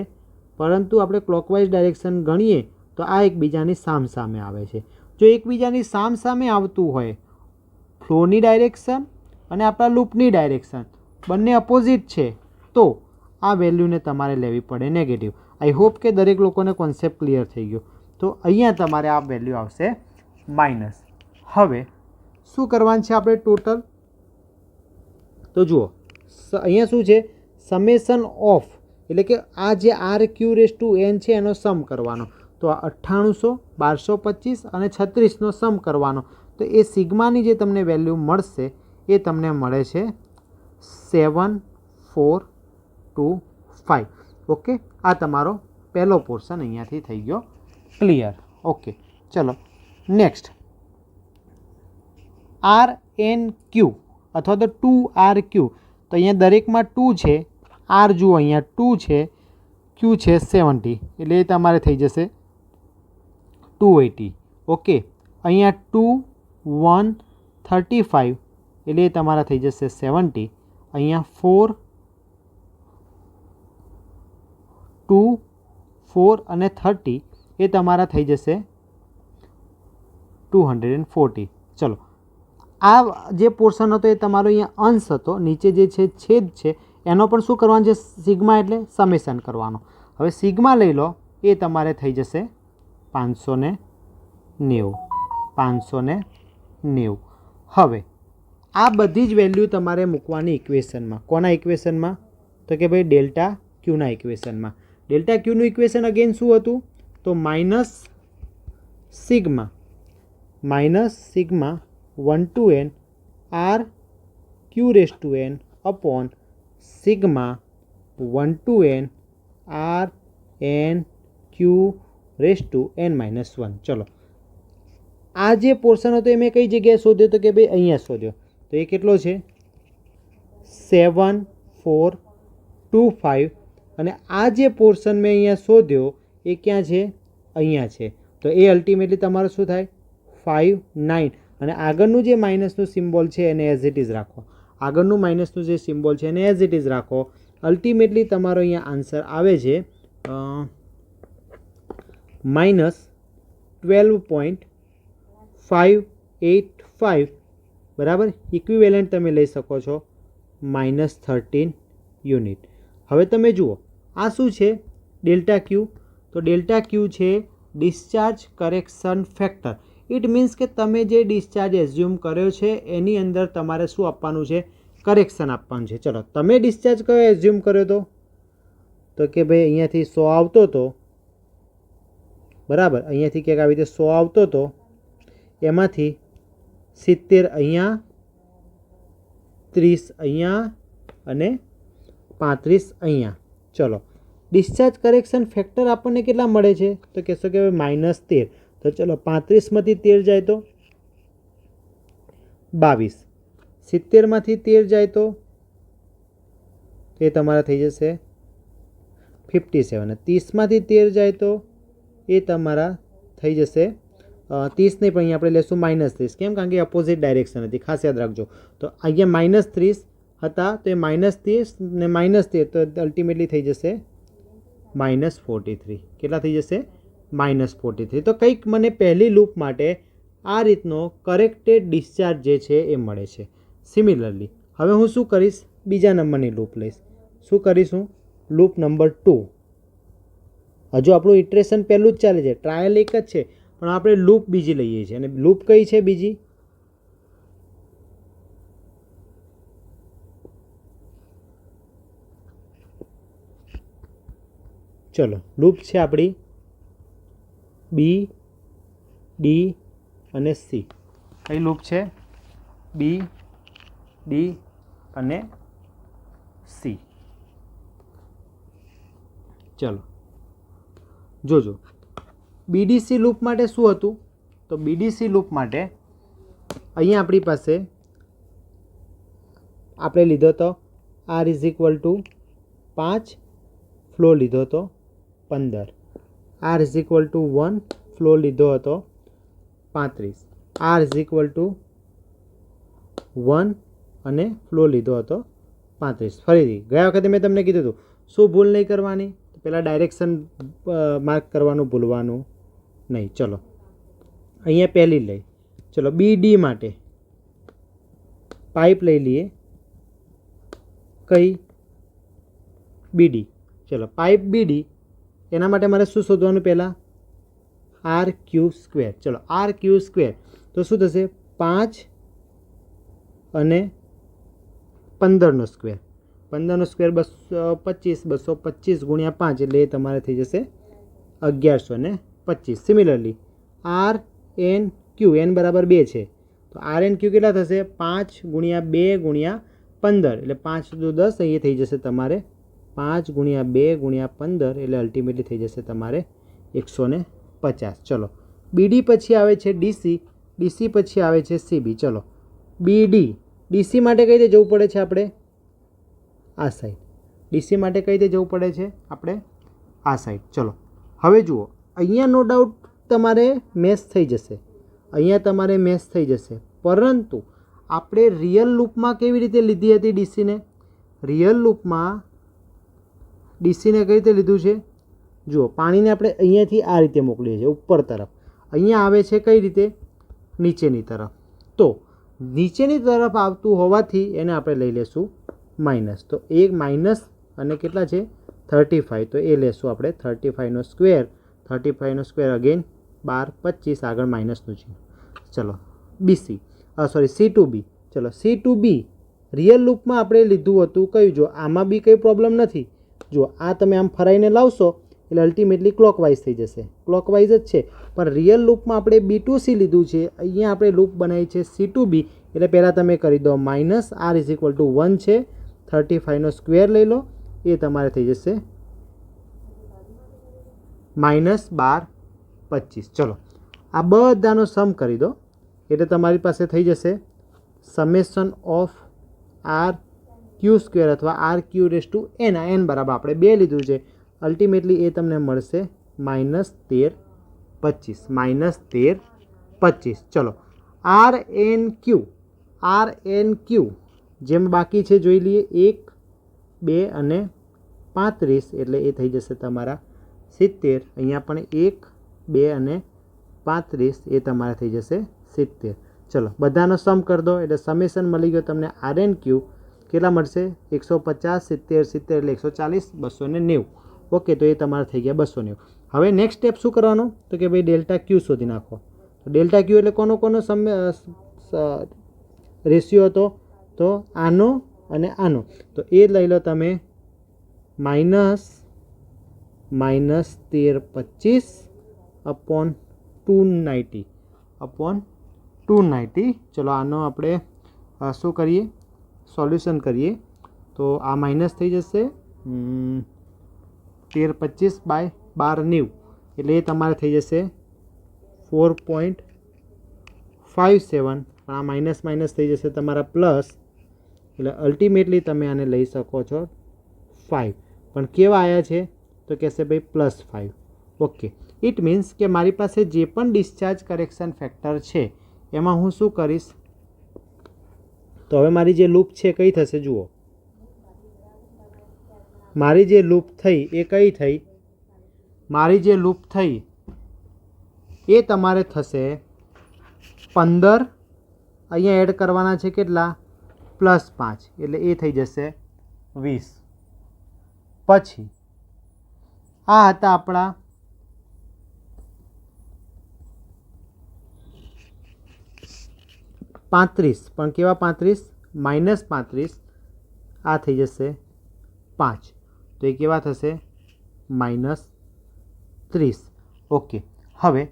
પરંતુ આપણે ક્લોકવાઇઝ ડાયરેક્શન ગણીએ તો આ એકબીજાની સામસામે આવે છે. જો એકબીજાની સામસામે આવતું હોય ફ્લોની ડાયરેક્શન અને આપણા લૂપની ડાયરેક્શન બંને અપોઝિટ છે તો આ વેલ્યુને તમારે લેવી પડે નેગેટિવ. આઈ હોપ કે દરેક લોકોને કોન્સેપ્ટ ક્લિયર થઈ ગયો. તો અહીંયા તમારે આ વેલ્યુ આવશે માઇનસ. હવે શું કરવાનું છે આપણે ટોટલ? તો જુઓ અહીંયા શું છે? સમેશન ઓફ એટલે કે આ જે RQ⁴n છે એનો સમ કરવાનો. તો આ 9800, 1225 અને 36નો સમ કરવાનો. તો એ સિગ્માની જે તમને વેલ્યુ મળશે એ તમને મળે છે 7425. ઓકે, આ તમારો પહેલો પોર્શન અહીંયાથી થઈ ગયો ક્લિયર. ઓકે, ચલો નેક્સ્ટ RNQ અથવા તો 2RQ. તો અહીંયા દરેકમાં 2 છે. R જુઓ અહીંયા 2 છે, Q છે 70 એટલે એ તમારે થઈ જશે 280. ઓકે, અહીંયા 2 1 35 એટલે એ તમારા થઈ જશે 70. અહીંયા 4 2 4 અને 30 એ તમારા થઈ જશે 240. ચલો આ જે પોર્શન હતો એ તમારો અહીંયા અંશ હતો, નીચે જે છે છેદ છે એનો પણ શું કરવાનું છે? સિગ્મા એટલે સમેશન કરવાનો. હવે સિગ્મા લઈ લો એ તમારે થઈ જશે 590. હવે આ બધી જ વેલ્યુ તમારે મૂકવાની ઇક્વેશનમાં. કોના ઇક્વેશનમાં? તો કે ભાઈ ડેલ્ટા ક્યુના ઇક્વેશનમાં. ડેલ્ટા ક્યુનું ઇક્વેશન અગેન શું હતું? તો minus sigma 1 to n RQ⁴n upon sigma 1 to n RNQ⁴n-1. ચલો આ જે પોર્શન હતો એ મેં કઈ જગ્યાએ શોધ્યો? તો કે ભાઈ અહીંયા શોધ્યો. તો એ કેટલો છે? 7425. અને આ જે પોર્શન મેં અહીંયા શોધ્યો એ ક્યાં છે? અહીંયા છે. તો એ અલ્ટિમેટલી તમારું શું થાય? 59. અને આગળનું જે માઇનસનું સિમ્બોલ છે એને એઝ ઇટ ઇઝ રાખો. આગળનું માઇનસનું જે સિમ્બોલ છે એને એઝ ઇટ ઇઝ રાખો. અલ્ટિમેટલી તમારો અહીંયા આન્સર આવે છે 12.585 બરાબર. ઇક્વિવેલન્ટ તમે લઈ શકો છો -13 યુનિટ. હવે તમે જુઓ આ શું છે ડેલ્ટા ક્યુ. તો ડેલ્ટા ક્યુ છે discharge correction factor. It means કે તમે જે ડિસ્ચાર્જ એઝ્યુમ કર્યો છે એની અંદર તમારે શું આપવાનું છે, કરેક્શન આપવાનું છે. ચલો તમે ડિસ્ચાર્જ કયો એઝ્યુમ કર્યો હતો, તો કે ભાઈ અહીંયાથી 100 આવતો હતો બરાબર, અહીંયાથી ક્યાંક આવી રીતે 100 આવતો હતો, એમાંથી 70 અહીંયા, 30 અહીંયા અને 35 અહીંયા. ચલો ડિસ્ચાર્જ કરેક્શન ફેક્ટર આપણને કેટલા મળે છે, તો કહેશો કે -13. તો ચલો 35માંથી 13 જાય તો 22, 70માંથી 13 જાય તો એ તમારા થઈ જશે 57, અને 30માંથી 13 જાય તો એ તમારા થઈ જશે 30 નહીં, પણ અહીંયા આપણે લેશું -30. કેમ? કારણ કે અપોઝિટ ડાયરેક્શન હતી, ખાસ યાદ રાખજો. તો અહીંયા -30 હતા તો એ -30 ને -13 તો અલ્ટિમેટલી થઈ જશે -43. કેટલા થઈ જશે? -43. તો કંઈક મને પહેલી લૂપ માટે આ રીતનો કરેક્ટેડ ડિસ્ચાર્જ જે છે એ મળે છે. સિમિલરલી હવે હું શું કરીશ, બીજા નંબરની લૂપ લઈશ. શું કરીશું? Loop number 2. હજુ આપણું ઇટરેશન પહેલું જ ચાલે છે, ટ્રાયલ એક જ છે, પણ આપણે લૂપ બીજી લઈએ છીએ. અને લૂપ કઈ છે બીજી? ચલો લૂપ છે આપણી બી, ડી અને સી. કઈ લૂપ છે? બી, ડી અને સી. ચલો જોજો બીડીસી લૂપ માટે શું હતું, તો બીડીસી લૂપ માટે અહીંયા આપણી પાસે આપણે લીધો હતો R = 5, ફ્લો લીધો હતો 15, R = 1, ફ્લો લીધો હતો 35, R = 1 અને ફ્લો લીધો હતો 35. ફરીથી ગયા વખતે મેં તમને કીધું હતું શું ભૂલ નહીં કરવાની, પહેલાં ડાયરેક્શન માર્ક કરવાનું ભૂલવાનું નહીં. ચલો અહીંયા પહેલી લઈ. ચલો BD માટે પાઇપ લઈ લઈએ. કઈ? BD. ચલો પાઇપ BD, એના માટે મારે શું શોધવાનું? પહેલાં RQ². ચલો RQ², તો શું થશે? 5 અને 15નો સ્ક્વેર. 15નો સ્ક્વેર 225, 225 × 5 એટલે એ તમારે થઈ જશે 1125. સિમિલરલી RNQ, n બરાબર 2 છે, તો RNQ કેટલા થશે? 5 × 2 × 15 એટલે 5 × 10, અહીંયા થઈ જશે તમારે 5 × 2 × 15 એટલે અલ્ટિમેટલી થઈ જશે તમારે 150. ચલો BD પછી આવે છે DC, DC પછી આવે છે CB. ચલો BD, DC માટે કઈ રીતે જવું પડે છે આપણે? આ સાઈડ. DC માટે કઈ રીતે જવું પડે છે આપણે? આ સાઈડ. ચલો હવે જુઓ અહીંયા નો ડાઉટ તમારે મેચ થઈ જશે, અહીંયા તમારે મેચ થઈ જશે, પરંતુ આપણે રિયલ લૂપમાં કેવી રીતે લીધી હતી ડીસીને? રિયલ લૂપમાં ડીસીને કઈ રીતે લીધું છે? જુઓ પાણીને આપણે અહીંયાથી આ રીતે મોકલીએ છીએ ઉપર તરફ, અહીંયા આવે છે કઈ રીતે? નીચેની તરફ. તો નીચેની તરફ આવતું હોવાથી એને આપણે લઈ લેશું માઇનસ. તો એક માઇનસ અને કેટલા છે? 35. તો એ લેશું આપણે 35નો સ્ક્વેર. 35નો સ્ક્વેર અગેન 12, 25, આગળ માઇનસનું છે. ચલો BC, સોરી C2B. ચલો C2B રિયલ લૂપમાં આપણે લીધું હતું કયું? જો આમાં બી કંઈ પ્રોબ્લેમ નથી. જો આ તમે આમ ફરાઈને લાવશો એટલે અલ્ટિમેટલી ક્લોકવાઇઝ થઈ જશે, ક્લોકવાઇઝ જ છે. પણ રિયલ લૂપમાં આપણે B2C લીધું છે, અહીંયા આપણે લૂપ બનાવી છે C2B. એટલે પહેલાં તમે કરી દો માઇનસ, R = 1 છે, 35નો સ્ક્વેર લઈ લો, એ તમારે થઈ જશે -12, 25. ચલો આ બધાનો સમ કરી દો એટલે તમારી પાસે થઈ જશે સમેશન ઓફ RQ² અથવા RQ⁻n. n બરાબર આપણે 2 લીધું છે, અલ્ટિમેટલી એ તમને મળશે -13, 25. ચલો RNQ જેમ બાકી છે જોઈ લઈએ. 1, 2 અને 35 એટલે એ થઈ જશે તમારા 70. અહીંયા પણ 1, 2 અને 35 એ તમારે થઈ જશે 70. ચલો બધાનો સમ કરી દો એટલે સમેશન મળી ગયો તમને RNQ કેટલા મળશે 150 70 70 એટલે 140 290. ઓકે, તો એ તમારે થઈ ગયા 290. હવે નેક્સ્ટ સ્ટેપ શું કરવાનું તો કે ભાઈ ડેલ્ટા ક્યુ શોધી નાખો. તો ડેલ્ટા ક્યુ એટલે કોનો રેશિયો હતો તો આનો અને આનો. તો એ લઈ લો તમે -1325 અપોન 290. ચલો આનો આપણે શું કરીએ સોલ્યુશન કરીએ તો આ માઇનસ થઈ જશે 1325 બાય 1290 એટલે એ તમારે થઈ જશે 4.57. આ માઇનસ થઈ જશે તમારા પ્લસ એટલે અલ્ટિમેટલી તમે આને લઈ શકો છો 5. પણ કેવા આવ્યા છે તો કહેશે ભાઈ +5. ઓકે, ઇટ મીન્સ કે મારી પાસે જે પણ ડિસ્ચાર્જ કરેક્શન ફેક્ટર છે એમાં હું શું કરીશ તો હવે મારી જે લૂપ છે કઈ થશે જુઓ. મારી જે લૂપ થઈ એ કઈ થઈ મારી જે લૂપ થઈ એ તમારે થશે 15. અહીંયા એડ કરવાના છે કેટલા +5 એટલે એ થઈ જશે 20. પછી આ હતા આપણા -35 પણ કેવા 35 -35 આ થઈ જશે 5 તો એ કેવા થશે -30. ઓકે, હવે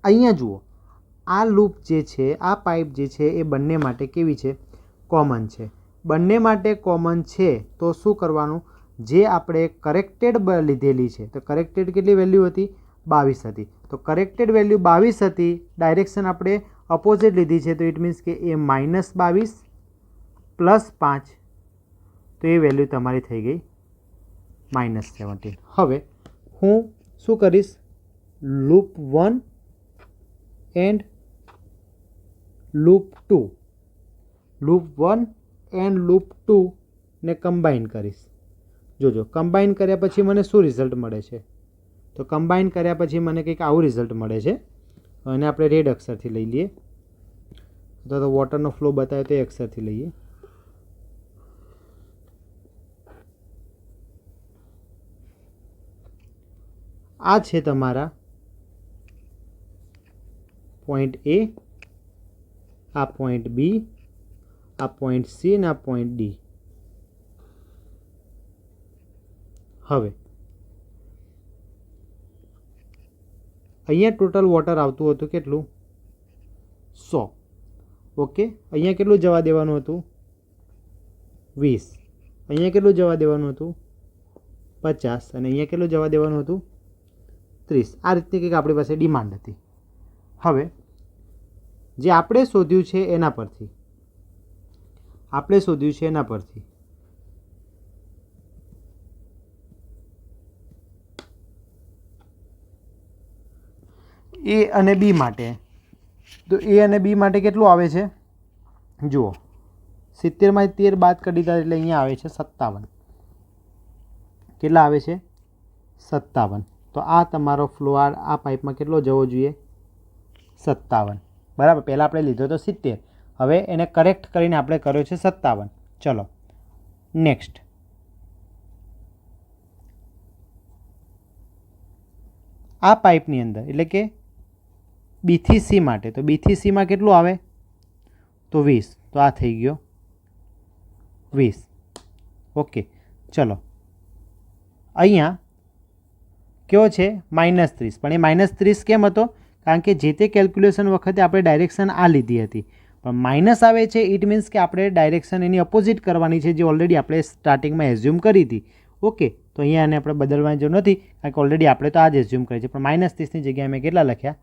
અહીંયા જુઓ આ લૂપ જે છે આ પાઇપ જે છે એ બંને માટે કેવી છે કોમન છે. બંને માટે કોમન છે તો શું કરવાનું જે આપણે કરેક્ટેડ લીધેલી છે તો કરેક્ટેડ કેટલી વેલ્યુ હતી 22 હતી. તો કરેક્ટેડ વેલ્યુ 22 હતી, ડાયરેક્શન આપણે અપોઝિટ લીધી છે તો ઇટ મીન્સ કે એ -22 +5 તો એ વેલ્યુ તમારી થઈ ગઈ -17. હવે હું શું કરીશ લૂપ 1 એન્ડ લૂપ 2 ને કમ્બાઈન કરીશ. જોજો કમ્બાઈન કર્યા પછી મને શું રિઝલ્ટ મળે છે તો કમ્બાઈન કર્યા પછી મને કંઈક આવું રિઝલ્ટ મળે છે. અને આપણે રેડ અક્ષરથી લઈ લઈએ તો વોટરનો ફ્લો બતાવે તો એ અક્ષરથી લઈએ. આ છે તમારા પોઈન્ટ A, આ પોઈન્ટ B, આ પોઈન્ટ C અને આ પોઈન્ટ D. હવે અહીંયા ટોટલ વોટર આવતું હતું કેટલું 100. ઓકે, અહીંયા કેટલું જવા દેવાનું હતું 20. અહીંયા કેટલું જવા દેવાનું હતું 50 અને અહીંયા કેટલું જવા દેવાનું હતું 30. આ રીતની કંઈક આપણી પાસે ડિમાન્ડ હતી. હવે જે આપણે શોધ્યું છે એના પરથી A અને B માટે તો A અને B માટે કેટલું આવે છે જુઓ 70 માંથી 13 બાદ કરી દીધા એટલે અહીંયા આવે છે 57. કેટલા આવે છે 57. તો આ તમારો ફ્લો આ પાઇપમાં કેટલો જવો જોઈએ 57. બરાબર, પહેલાં આપણે લીધો તો 70, હવે એને કરેક્ટ કરીને આપણે કર્યો છે 57. ચલો નેક્સ્ટ આ પાઇપની અંદર એટલે કે B થી C માટે તો B થી C માં કેટલું આવે તો 20. તો આ થઈ ગયો 20. ઓકે, ચલો અહીંયા કયો છે -30 પણ એ -30 કેમ હતો કારણ કે જે તે કેલ્ક્યુલેશન વખતે આપણે ડાયરેક્શન આ લીધી હતી પણ માઇનસ આવે છે ઇટ મીન્સ કે આપણે ડાયરેક્શન એની અપોઝિટ કરવાની છે જે ઓલરેડી આપણે સ્ટાર્ટિંગમાં એઝ્યુમ કરી હતી. ઓકે, તો અહીંયા આને આપણે બદલવાની જરૂર નથી કારણ કે ઓલરેડી આપણે તો આ જ એઝ્યુમ કરી છે પણ -30ની જગ્યાએ મેં કેટલા લખ્યા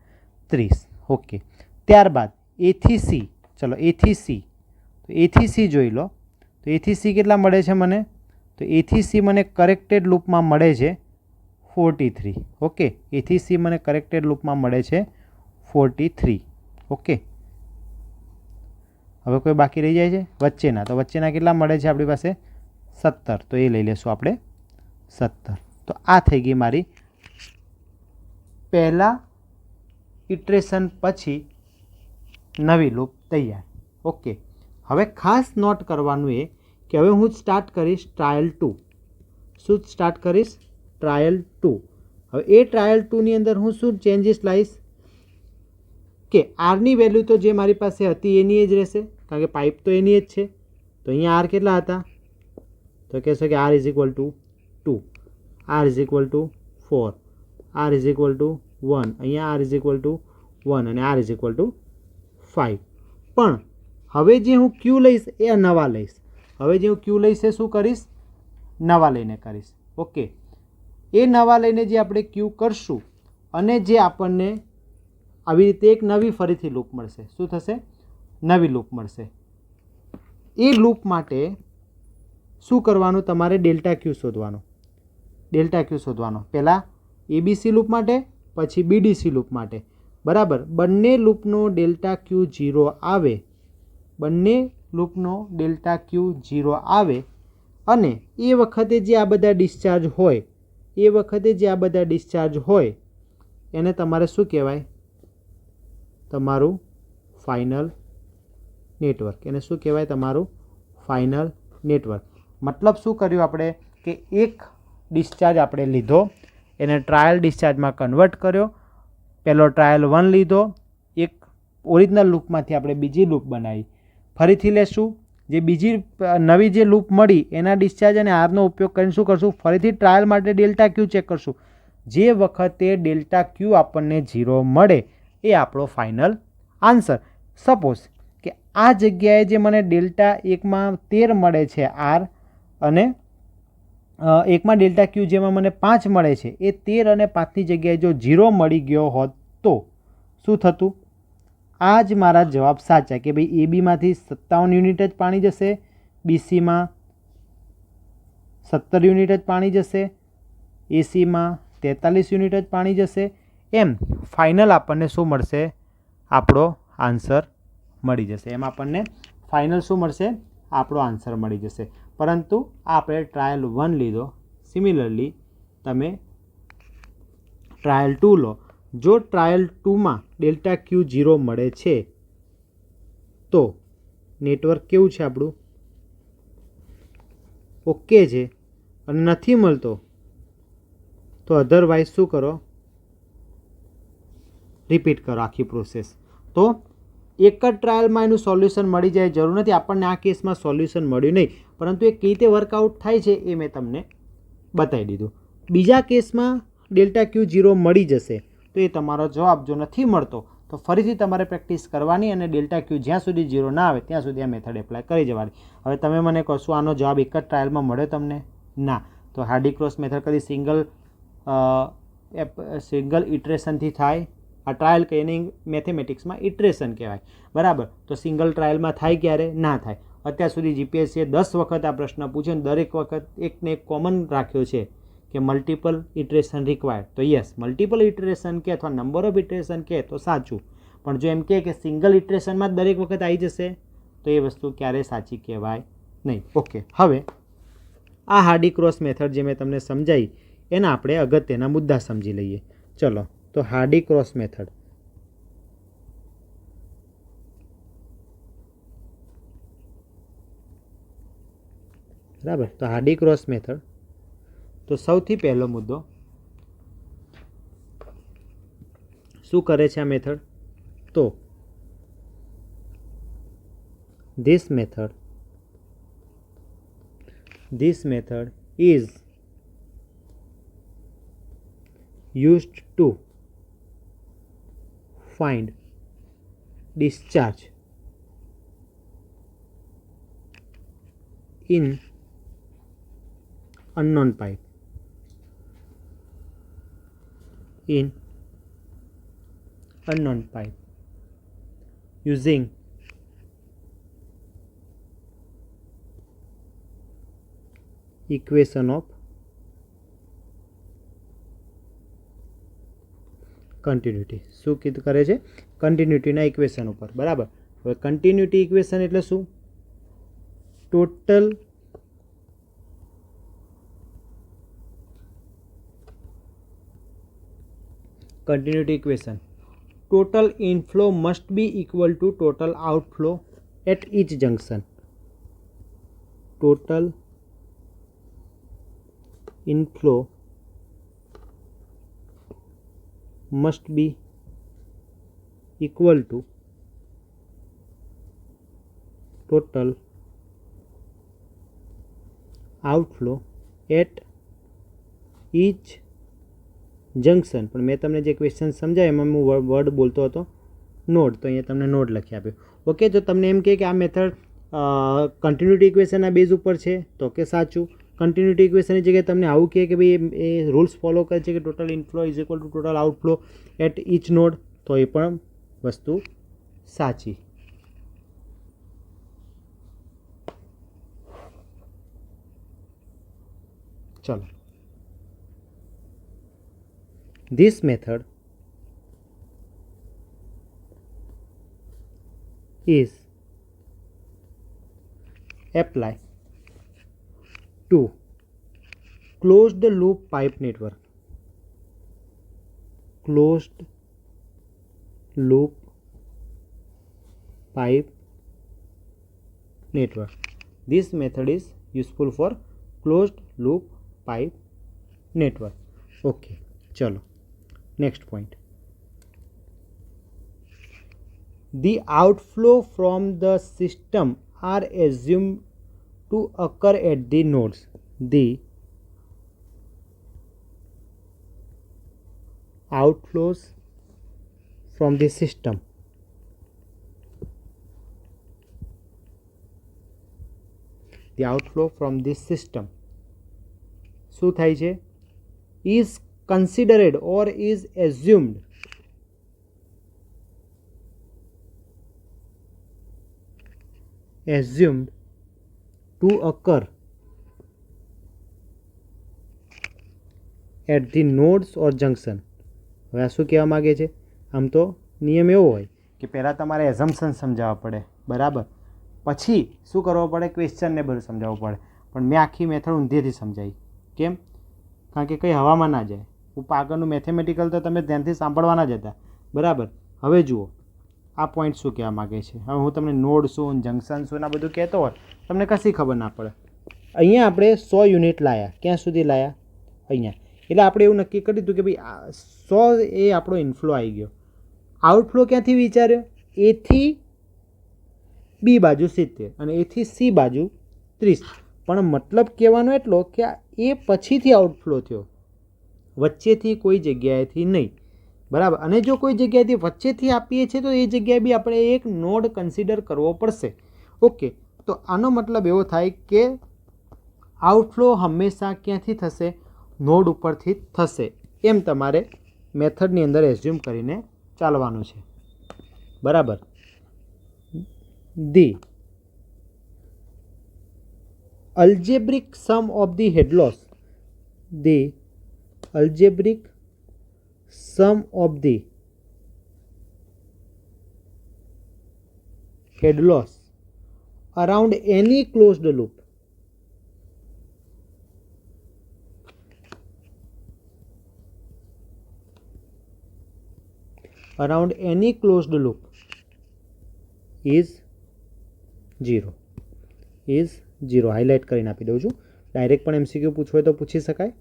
30. ઓકે, ત્યારબાદ A થી C. ચલો A થી C તો A થી C જોઈ લો તો A થી C કેટલા મળે છે મને તો A થી C મને કરેક્ટેડ લૂપમાં મળે છે 43. ઓકે, A થી C મને કરેક્ટેડ લૂપમાં મળે છે 43. ઓકે, હવે કોઈ બાકી રહી જાય છે વચ્ચેના તો વચ્ચેના કેટલા મળે છે આપણી પાસે 17. તો એ લઈ લેશું આપણે 17. તો આ થઈ ગઈ મારી પહેલા ઇટરેશન પછી નવી લૂપ તૈયાર. ઓકે, હવે ખાસ નોટ કરવાનું એ કે હવે હું સ્ટાર્ટ કરીશ ટ્રાયલ 2. શું સ્ટાર્ટ કરીશ? ટ્રાયલ 2. હવે એ ટ્રાયલ 2ની અંદર હું શું ચેન્જીસ લાવીશ કે આરની વેલ્યુ તો જે મારી પાસે હતી એની જ રહેશે, કારણ કે પાઇપ તો એની જ છે. તો અહીંયા આર કેટલા હતા? તો કહેશો કે R is equal to 2, R is equal to 4, R is equal to 1, અહીંયા આર ઇઝ ઇક્વલ ટુ 1 અને આર ઇઝ ઇક્વલ ટુ 5. પણ હવે જે હું ક્યુ લઈશ એ નવા લઈશ. હવે જે હું ક્યુ લઈશ એ શું કરીશ? નવા લઈને કરીશ. ઓકે, એ નવા લઈને જે આપણે ક્યુ કરશું અને જે આપણને આવી રીતે એક નવી ફરીથી લૂપ મળશે. શું થશે? નવી લૂપ મળશે. એ લૂપ માટે શું કરવાનું? તમારે ડેલ્ટા ક્યુ શોધવાનો. ડેલ્ટા ક્યુ શોધવાનો પહેલાં એબીસી લૂપ માટે, પછી બીડીસી લૂપ માટે. બરાબર, બંને લૂપનો ડેલ્ટા ક્યુ 0 આવે, બંને લૂપનો ડેલ્ટા ક્યુ 0 આવે અને એ વખતે જે આ બધા ડિસ્ચાર્જ હોય, એ વખતે જે આ બધા ડિસ્ચાર્જ હોય એને તમારે શું કહેવાય? તમારું ફાઇનલ નેટવર્ક. એને શું કહેવાય? તમારું ફાઇનલ નેટવર્ક. મતલબ શું કર્યું આપણે કે એક ડિસ્ચાર્જ આપણે લીધો, એને ટ્રાયલ ડિસ્ચાર્જમાં કન્વર્ટ કર્યો. પહેલો ટ્રાયલ 1 લીધો, એક ઓરિજિનલ લૂપમાંથી આપણે બીજી લૂપ બનાવી. ફરીથી લેશું, જે બીજી નવી જે લૂપ મળી એના ડિસ્ચાર્જ અને આરનો ઉપયોગ કરીને શું કરશું? ફરીથી ટ્રાયલ માટે ડેલ્ટા ક્યુ ચેક કરશું. જે વખતે ડેલ્ટા ક્યુ આપણને 0 મળે એ આપણો ફાઇનલ આન્સર. સપોઝ કે આ જગ્યાએ જે મને ડેલ્ટા 1માં 13 મળે છે આર અને એકમાં ડેલ્ટા ક્યુ જેમાં મને 5 મળે છે, એ 13 અને 5ની જગ્યાએ જો 0 મળી ગયો હોત તો શું થતું? આ જ મારા જવાબ સાચા કે ભાઈ એબીમાંથી 57 યુનિટ જ પાણી જશે, બીસીમાં 17 યુનિટ જ પાણી જશે, એસીમાં 43 યુનિટ જ પાણી જશે. એમ ફાઇનલ આપણને શું મળશે? આપણો આન્સર મળી જશે. એમ આપણને ફાઇનલ શું મળશે? આપણો આન્સર મળી જશે. પરંતુ આપણે ટ્રાયલ 1 લીધો. સિમિલરલી તમે ટ્રાયલ 2 લો. જો ટ્રાયલ 2માં ડેલ્ટા ક્યુ 0 મળે છે તો નેટવર્ક કેવું છે આપણું? ઓકે છે. અને નથી મળતો તો અધરવાઇઝ શું કરો? રિપીટ કરો આખી પ્રોસેસ. તો એક જ ટ્રાયલમાં એનું સોલ્યુશન મળી જાય જરૂર નથી. આપણને આ કેસમાં સોલ્યુશન મળ્યું નહીં, પરંતુ એ કઈ રીતે વર્કઆઉટ થાય છે એ મેં તમને બતાવી દીધું. બીજા કેસમાં ડેલ્ટા ક્યુ 0 મળી જશે તો એ તમારો જવાબ. જો નથી મળતો તો ફરીથી તમારે પ્રેક્ટિસ કરવાની અને ડેલ્ટા ક્યુ જ્યાં સુધી 0 ના આવે ત્યાં સુધી આ મેથડ એપ્લાય કરી જવાની. હવે તમે મને કહો શું આનો જવાબ એક જ ટ્રાયલમાં મળ્યો તમને? ના. તો હાર્ડી ક્રોસ મેથડ કદી સિંગલ ઇટરેશનથી થાય. આ ટ્રાયલ કે એની મેથેમેટિક્સમાં ઇટરેશન કહેવાય. બરાબર, તો સિંગલ ટ્રાયલમાં થાય ક્યારે? ના થાય. અત્યાર સુધી જીપીએસસીએ 10 વખત આ પ્રશ્ન પૂછ્યો અને દરેક વખત એકને એક કોમન રાખ્યો છે કે મલ્ટિપલ ઇટરેશન રિક્વાયર્ડ. તો યસ, મલ્ટિપલ ઇટરેશન કે અથવા નંબર ઓફ ઇટરેશન કે તો સાચું, પણ જો એમ કે સિંગલ ઇટરેશનમાં જ દરેક વખત આવી જશે તો એ વસ્તુ ક્યારેય સાચી કહેવાય નહીં. ઓકે, હવે આ હાર્ડી ક્રોસ મેથડ જે મેં તમને સમજાવી એના આપણે અગત્યના મુદ્દા સમજી લઈએ. ચલો, તો હાર્ડી ક્રોસ મેથડ. બરાબર, તો હાર્ડી ક્રોસ મેથડ. તો સૌથી પહેલો મુદ્દો શું કરે છે આ મેથડ? તો this method is used to find discharge in unknown pipe. Using equation of continuity. શું કીધું કરે છે? કન્ટિન્યુટીના ઇક્વેશન ઉપર. બરાબર, હવે કન્ટિન્યુટી ઇક્વેશન એટલે શું? Total continuity equation total inflow must be equal to total outflow at each junction. Total inflow must be equal to total outflow at each junction. પણ મેં તમને જે ક્વેશ્ચન સમજાય એમાં હું વર્ડ બોલતો હતો નોડ, તો અહીંયા તમને નોડ લખી આપ્યો. ઓકે, તો તમને એમ કહે કે આ મેથડ કન્ટિન્યુટી ઇક્વેશનના બેઝ ઉપર છે, તો કે સાચું. કન્ટિન્યુટી ઇક્વેશનની જગ્યાએ તમને આવું કહે કે ભાઈ એ રૂલ્સ ફોલો કરે છે કે total inflow is equal to total outflow at each node, તો એ પણ વસ્તુ સાચી. ચલો, this method is applied to closed loop pipe network. Closed loop pipe network. This method is useful for closed loop pipe network. Okay, chalo. Next point. The outflow from the system are assumed to occur at the nodes. The outflows from the system શું થાય છે? is considered or is assumed to occur at the nodes or junction. હવે આ શું કહેવા માગે છે? આમ તો નિયમ એવો હોય કે પહેલાં તમારે એઝમ્પશન સમજાવવા પડે, બરાબર, પછી શું કરવો પડે? ક્વેશ્ચનને બધું સમજાવવું પડે. પણ મેં આખી મેથડ ઊંધેથી સમજાવી. કેમ? કારણ કે કંઈ હવામાં ના જાય. આગળનું મેથેમેટિકલ તો તમે ધ્યાનથી સાંભળવાના જ હતા, બરાબર. હવે જુઓ આ પોઈન્ટ શું કહેવા માગે છે. હવે હું તમને નોડ શું, જંક્શન શું આ બધું કહેતો હોય તમને કશી ખબર ના પડે. અહીંયા આપણે 100 યુનિટ લાયા. ક્યાં સુધી લાયા? અહીંયા. એટલે આપણે એવું નક્કી કરી દીધું કે ભાઈ 100 એ આપણો ઇનફ્લો આવી ગયો. આઉટફ્લો ક્યાંથી વિચાર્યો? એથી બી બાજુ 70 અને એથી સી બાજુ 30. પણ મતલબ કહેવાનો એટલો કે એ પછીથી આઉટફ્લો થયો, વચ્ચેથી કોઈ જગ્યાએથી નહીં, બરાબર. અને જો કોઈ જગ્યાએથી વચ્ચેથી આપીએ છીએ તો એ જગ્યાએ બી આપણે એક નોડ કન્સિડર કરવો પડશે. ઓકે, તો આનો મતલબ એવો થાય કે આઉટફ્લો હંમેશા ક્યાંથી થશે? નોડ ઉપરથી જ થશે. એમ તમારે મેથડની અંદર એઝ્યુમ કરીને ચાલવાનું છે, બરાબર. The algebraic sum of the head loss, the algebraic sum of the head loss around any closed loop is 0. Highlight કરીને આપી દઉં છું. ડાયરેક્ટ પણ MCQ પૂછવું હોય તો પૂછી શકાય.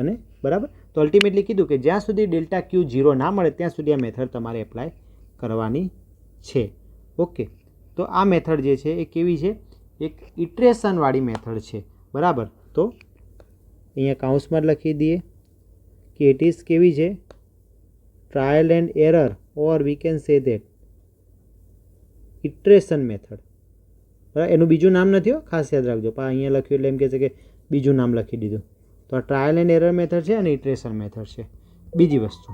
અને બરાબર, તો અલ્ટિમેટલી કીધું કે જ્યાં સુધી ડેલ્ટા ક્યુ 0 ના મળે ત્યાં સુધી આ મેથડ તમારે એપ્લાય કરવાની છે. ઓકે, તો આ મેથડ જે છે એ કેવી છે? એક ઇટરેશનવાળી મેથડ છે, બરાબર. તો અહીંયા કાઉન્સમાં લખી દઈએ કે ઇટ ઇઝ કેવી છે? Trial and error, or we can say that iteration method. બરાબર, એનું બીજું નામ નથી હો, ખાસ યાદ રાખજો. પણ અહીંયા લખ્યું એટલે એમ કહે છે કે બીજું નામ લખી દીધું. તો આ ટ્રાયલ એન્ડ એરર મેથડ છે અને ઇટરેશન મેથડ છે. બીજી વસ્તુ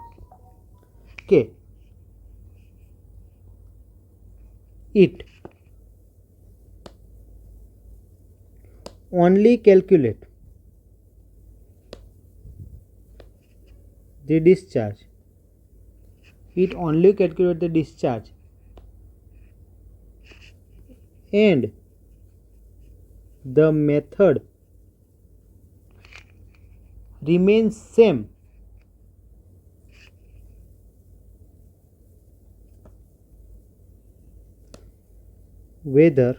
કે it only calculate the discharge. It only calculate the discharge and the method remains same whether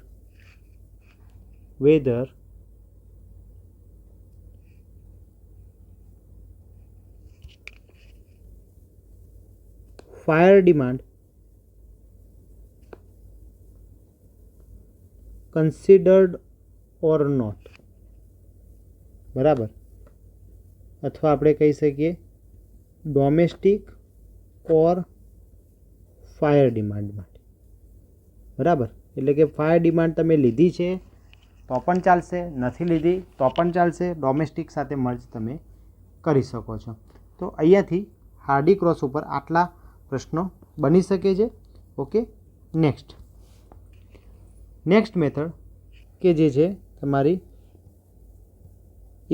fire demand considered or not. બરાબર, અથવા આપણે કહી શકીએ ડોમેસ્ટિક ઓર ફાયર ડિમાન્ડ માટે. બરાબર, એટલે કે ફાયર ડિમાન્ડ તમે લીધી છે તો પણ ચાલશે, નથી લીધી તો પણ ચાલશે, ડોમેસ્ટિક સાથે મર્જ તમે કરી શકો છો. તો અહીંયાથી હાર્ડી ક્રોસ ઉપર આટલા પ્રશ્નો બની શકે છે. ઓકે, નેક્સ્ટ મેથડ કે જે છે તમારી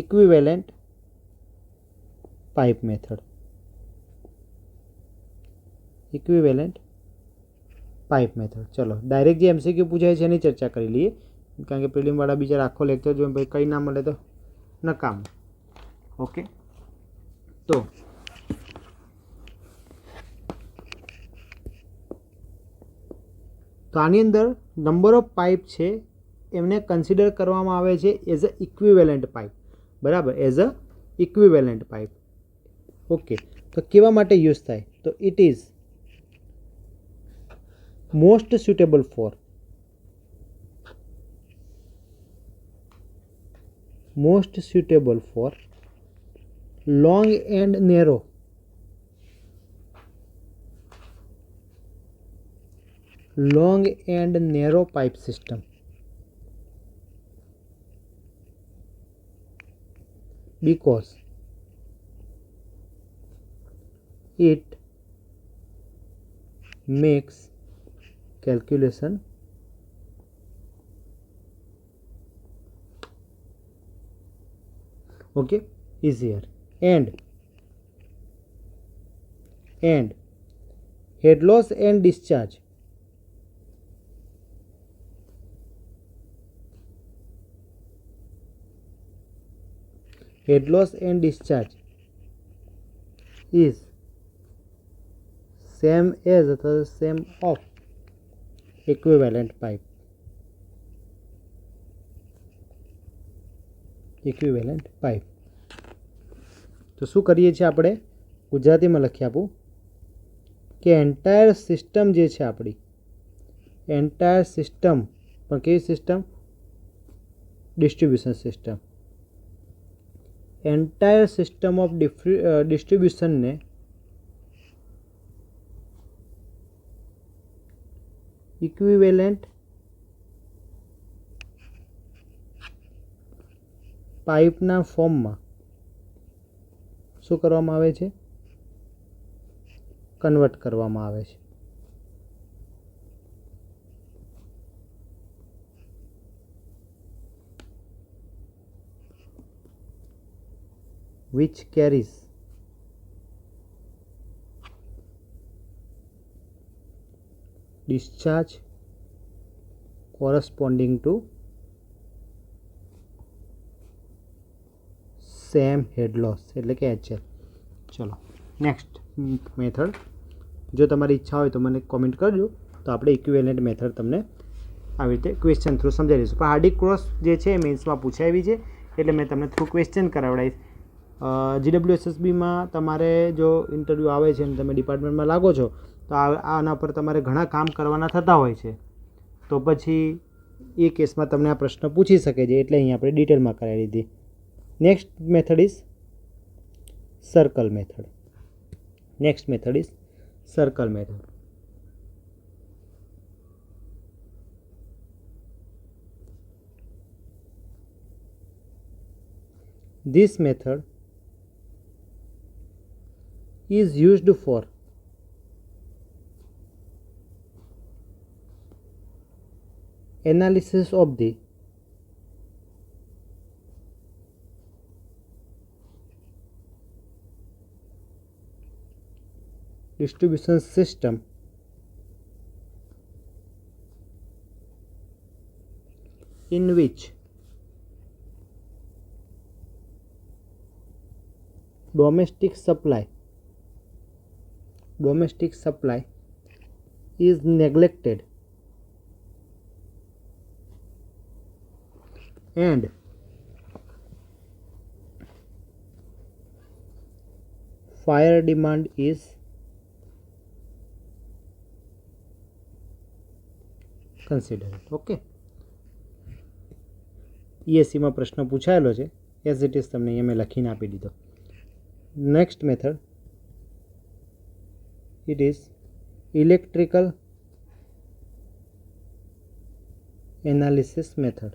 ઇક્વિવેલન્ટ પાઇપ મેથડ. ચલો ડાયરેક્ટ જે એમસીક્યુ પૂછાય છે એની ચર્ચા કરી લઈએ, કારણ કે પ્રિલિમવાળા બીજા આખો લેક્ચર જો ભાઈ કંઈ ના મળે તો નકામ. ઓકે, તો આની અંદર નંબર ઓફ પાઇપ છે એમને કન્સિડર કરવામાં આવે છે એઝ અ ઇક્વિવેલન્ટ પાઇપ. બરાબર, as a equivalent pipe. Okay, તો કેવા માટે યુઝ થાય? તો it is most suitable for long and narrow pipe system, because it makes calculation easier, and head loss and discharge is same of equivalent pipe. તો શું કરીએ છીએ આપણે? ગુજરાતીમાં લખી આપું કે એન્ટાયર સિસ્ટમ જે છે આપણી, એન્ટાયર સિસ્ટમ પણ કેવી system? Distribution system. Entire system of ડિસ્ટ્રીબ્યુશનને ઇક્વિવેલન્ટ પાઇપના ફોર્મમાં શું કરવામાં આવે છે? કન્વર્ટ કરવામાં આવે છે. which carries discharge corresponding to same head loss એટલે કે HL. ચલો નેક્સ્ટ મેથડ, જો તમારી ઈચ્છા હોય તો મને કોમેન્ટ કરજો, તો આપણે ઇક્વિવેલન્ટ મેથડ તમને આવી રીતે ક્વેશ્ચન થ્રુ સમજાવી દઈશું. પણ હાર્ડી ક્રોસ જે છે એ મેન્સમાં પૂછાવી છે એટલે મેં તમને થ્રુ ક્વેશ્ચન કરાવડાવીશ. GWSSBમાં તમારે જો ઇન્ટરવ્યૂ આવે છે અને તમે ડિપાર્ટમેન્ટમાં લાગો છો તો આના પર તમારે ઘણા કામ કરવાના થતા હોય છે, તો પછી એ કેસમાં તમને આ પ્રશ્ન પૂછી શકે છે, એટલે અહીં આપણે ડિટેલમાં કરાવી દીધી. Next method is circle method. This method is used for analysis of the distribution system in which domestic supply is neglected and fire demand is considered. Okay, ESCમાં પ્રશ્ન પૂછાયેલો છે, એઝ ઇટ ઇઝ તમને અહીંયા મેં લખીને આપી દીધો. Next method, it is electrical analysis method.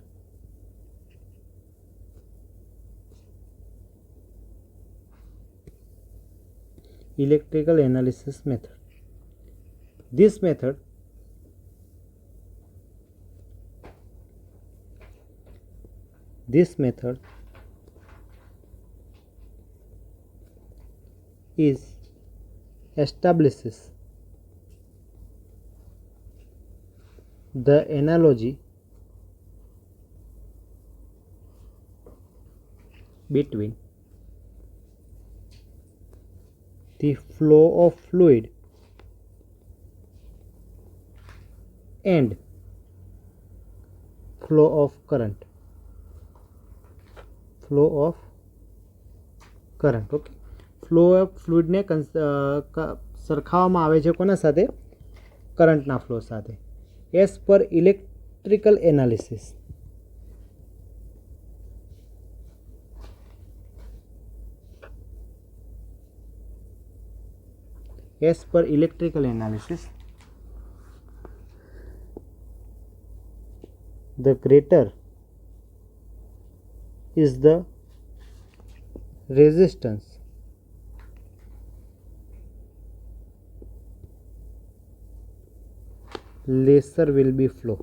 Electrical analysis method. This method is establishes the analogy between the flow of fluid and flow of current. Okay, flow of ફ્લુઇડને સરખાવવામાં આવે છે કોના સાથે? કરંટના ફ્લો સાથે. As per electrical analysis. As per electrical analysis, the greater is the resistance lesser will be flow.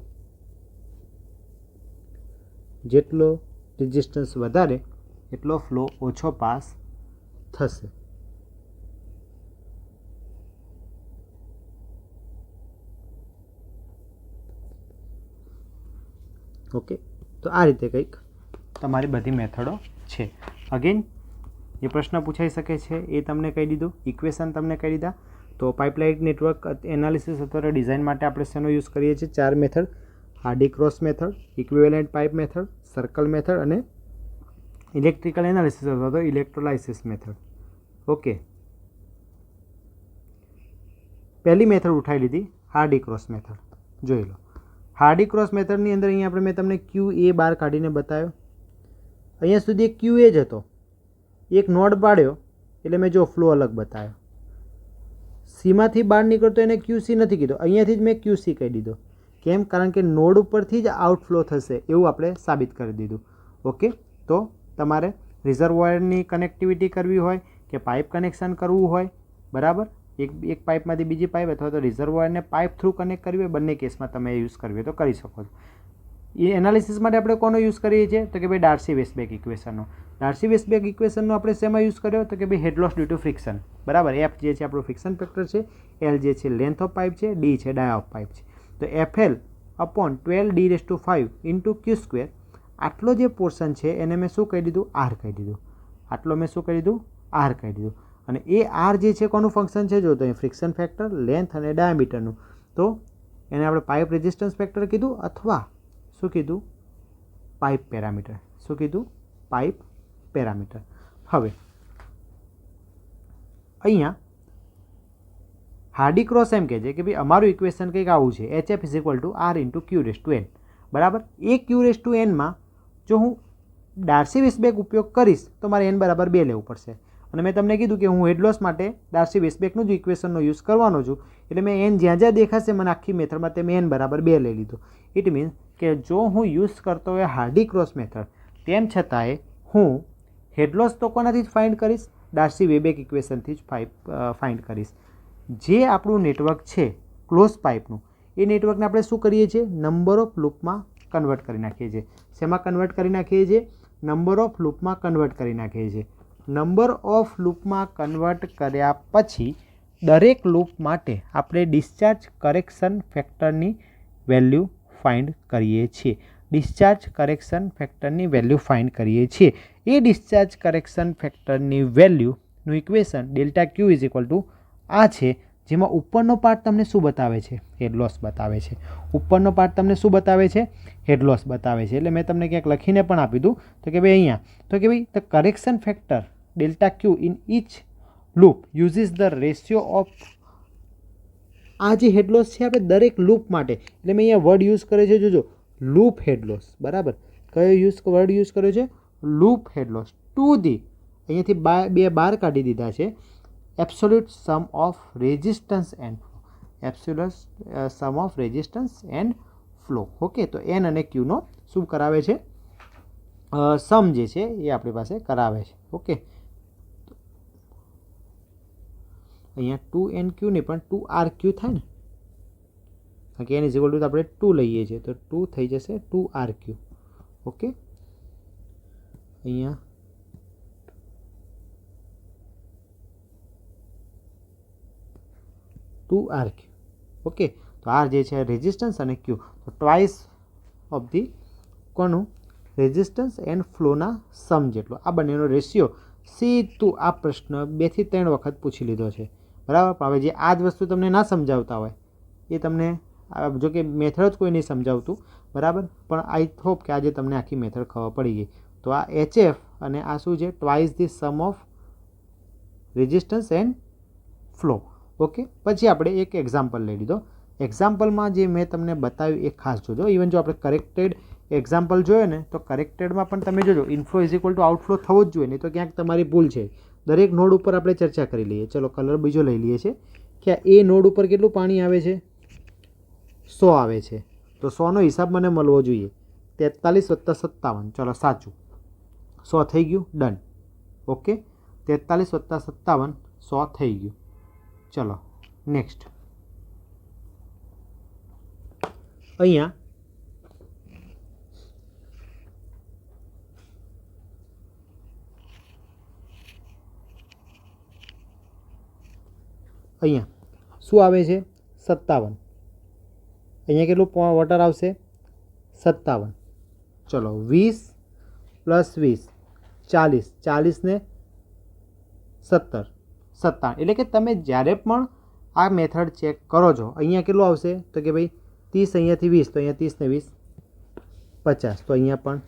જેટલો resistance વધારે એટલો ફ્લો ઓછો પાસ થશે. ઓકે, તો આ રીતે કંઈક તમારી બધી મેથડો છે. અગેન જે પ્રશ્ન પૂછાઈ શકે છે એ તમને કહી દીધું, ઇક્વેશન તમને કહી દીધા. તો પાઇપલાઇન નેટવર્ક એનાલિસિસ અથવા ડિઝાઇન માટે આપણે શેનો યુઝ કરીએ છીએ? 4 method: Hardy cross method, equivalent pipe method, circle method અને ઇલેક્ટ્રિકલ એનાલિસિસ અથવા તો ઇલેક્ટ્રોલાઇસિસ મેથડ. ઓકે, પહેલી મેથડ ઉઠાવી લીધી, હાર્ડી ક્રોસ મેથડ. જોઈ લો, હાર્ડી ક્રોસ મેથડની અંદર અહીંયા મેં તમને QA બાર કાઢીને બતાવ્યો. અહીંયા સુધી એક QA જ હતો, એક નોડ પાડ્યો એટલે મેં જો ફ્લો અલગ બતાવ્યો. સીમાંથી બહાર નીકળતો એને QC નથી કીધો, અહીંયાથી જ મેં QC કહી દીધો. કેમ? કારણ કે નોડ ઉપરથી જ આઉટફ્લો થશે એવું આપણે સાબિત કરી દીધું. ઓકે, તો તમારે રિઝર્વોયરની કનેક્ટિવિટી કરવી હોય કે પાઇપ કનેક્શન કરવું હોય, બરાબર, એક પાઇપમાંથી બીજી પાઇપ અથવા તો રિઝર્વોયરને પાઇપ થ્રુ કનેક્ટ કરવી હોય, બંને કેસમાં તમે યુઝ કરવી હોય તો કરી શકો છો. એ એનાલિસિસ માટે આપણે કોનો યુઝ કરીએ છીએ? તો કે ભાઈ ડાર્સી-વેસબેક ઇક્વેશનનો. ડાર્સી-વેસબેક ઇક્વેશનનો આપણે શેમાં યુઝ કર્યો? તો કે ભાઈ હેડ લોસ ડ્યુ ટુ ફ્રિક્શન, બરાબર. F જે છે આપણું ફ્રિક્શન ફેક્ટર છે, L જે છે લેન્થ ઓફ પાઇપ છે, D છે ડાયા ઓફ પાઇપ છે. તો FL upon 12d⁵ into Q², આટલો જે પોર્શન છે એને મેં શું કહી દીધું? R કહી દીધું. આટલો મેં શું કહી દીધું? R કહી દીધું. અને એ R જે છે કોનું ફંક્શન છે? જો તો અહીં ફ્રિક્શન ફેક્ટર, લેન્થ અને ડાયામીટરનું. તો એને આપણે પાઇપ રેઝિસ્ટન્સ ફેક્ટર કીધું અથવા શું કીધું? Pipe parameter. શું કીધું? Pipe parameter. હવે અહીંયા હાર્ડી ક્રોસ એમ કહે છે કે ભાઈ અમારું ઇક્વેશન કંઈક આવું છે, HF = R × Q⁴n, બરાબર. એ Q⁴n માં જો હું ડાર્સી-વેસબેક ઉપયોગ કરીશ તો મારે n બરાબર 2 લેવું પડશે. અને મેં તમને કીધું કે હું હેડ લોસ માટે ડાર્સી-વેસબેકનું જ ઇક્વેશનનો યુઝ કરવાનો છું, એટલે મેં n જ્યાં જ્યાં દેખાશે મને આખી મેથડમાં તે મેં n બરાબર 2 લઈ લીધું. ઇટ મીન્સ કે જો હું યુઝ કરતો હોય હાર્ડી ક્રોસ મેથડ, તેમ છતાંય હું હેડ લોસ તો કોનાથી જ ફાઇન્ડ કરીશ? ડાર્સી-વેસબેક ઇક્વેશનથી જ ફાઇન્ડ કરીશ. જે આપણું નેટવર્ક છે ક્લોઝ પાઇપનું, એ નેટવર્કને આપણે શું કરીએ છીએ? નંબર ઓફ લૂપમાં કન્વર્ટ કરી નાખીએ છીએ. શેમાં કન્વર્ટ કરી નાખીએ છીએ? નંબર ઓફ લૂપમાં કન્વર્ટ કરી નાખીએ છીએ. નંબર ઓફ લૂપમાં કન્વર્ટ કર્યા પછી દરેક લૂપ માટે આપણે ડિસ્ચાર્જ કરેક્શન ફેક્ટરની વેલ્યુ ફાઇન્ડ કરીએ છીએ. ડિસ્ચાર્જ કરેક્શન ફેક્ટરની વેલ્યુ ફાઇન્ડ કરીએ છીએ. એ ડિસ્ચાર્જ કરેક્શન ફેક્ટરની વેલ્યુનું ઇક્વેશન ∆Q = આ છે, જેમાં ઉપરનો પાર્ટ તમને શું બતાવે છે? હેડ લોસ બતાવે છે. ઉપરનો પાર્ટ તમને શું બતાવે છે? હેડ લોસ બતાવે છે. એટલે મેં તમને ક્યાંક લખીને પણ આપી દઉં તો કે ભાઈ અહીંયા તો કે ભાઈ the correction factor delta Q in each loop uses the ratio of આ જે હેડ લોસ છે આપણે દરેક લૂપ માટે એટલે મેં અહીંયા વર્ડ યુઝ કરે છે જોજો લૂપ હેડ લોસ બરાબર કયો વર્ડ યુઝ કર્યો છે? Loop head loss to the અહીંયાથી બે બાર કાઢી દીધા છે absolute sum of resistance and flow absolute sum of resistance and flow okay તો એન અને ક્યુનો શું કરાવે છે? સમ જે છે એ આપણી પાસે કરાવે છે ઓકે અહીંયા 2NQ નહીં પણ 2RQ થાય ને કારણ કે એન ઇઝ ઇક્વલ ટુ આપણે 2 લઈએ છીએ તો 2 થઈ જશે 2RQ ઓકે અહીંયા RQ ઓકે તો આર જે છે રેઝિસ્ટન્સ અને ક્યુ તો ટ્વાઇસ ઓફ ધી કોનું રેઝિસ્ટન્સ એન્ડ ફ્લોના સમ જેટલો આ બંનેનો રેશિયો સીધું આ પ્રશ્ન 2 થી 3 વખત પૂછી લીધો છે બરાબર પણ હવે જે આ જ વસ્તુ તમને ના સમજાવતા હોય એ તમને જો કે મેથડ જ કોઈ નહીં સમજાવતું બરાબર પણ આઈ હોપ કે આજે તમને આખી મેથડ ખબર પડી ગઈ તો આ HF અને આ શું છે twice the sum of resistance and flow okay પછી આપણે એક એક્ઝામ્પલ લઈ લીધો એક્ઝામ્પલમાં જે મેં તમને બતાવ્યું એ ખાસ જોજો ઇવન જો આપણે કરેક્ટેડ એક્ઝામ્પલ જોઈએ ને તો કરેક્ટેડમાં પણ તમે જોજો inflow is equal two outflow થવો જ જોઈએ નહીં તો ક્યાંક તમારી ભૂલ છે દરેક નોડ ઉપર આપણે ચર્ચા કરી લઈએ ચલો કલર બીજો લઈ લઈએ છીએ કે એ નોડ ઉપર કેટલું પાણી આવે છે 100 આવે છે તો 100નો હિસાબ મને મળવો જોઈએ 43 + 57 ચલો સાચું 100 થઈ ગયું ડન ઓકે 43 + 57 100 થઈ ગયું ચલો નેક્સ્ટ અહીંયા શું આવે છે 57 અહીંયા કેટલું વોટર આવશે 57 ચલો 20 + 20 40 40 ને 17 57 એટલે કે તમે જ્યારે પણ આ મેથડ ચેક કરો છો અહીંયા કેટલું આવશે તો કે ભાઈ 30 અહીંયાથી 20 તો અહીંયા 30 ને 20 50 તો અહીંયા પણ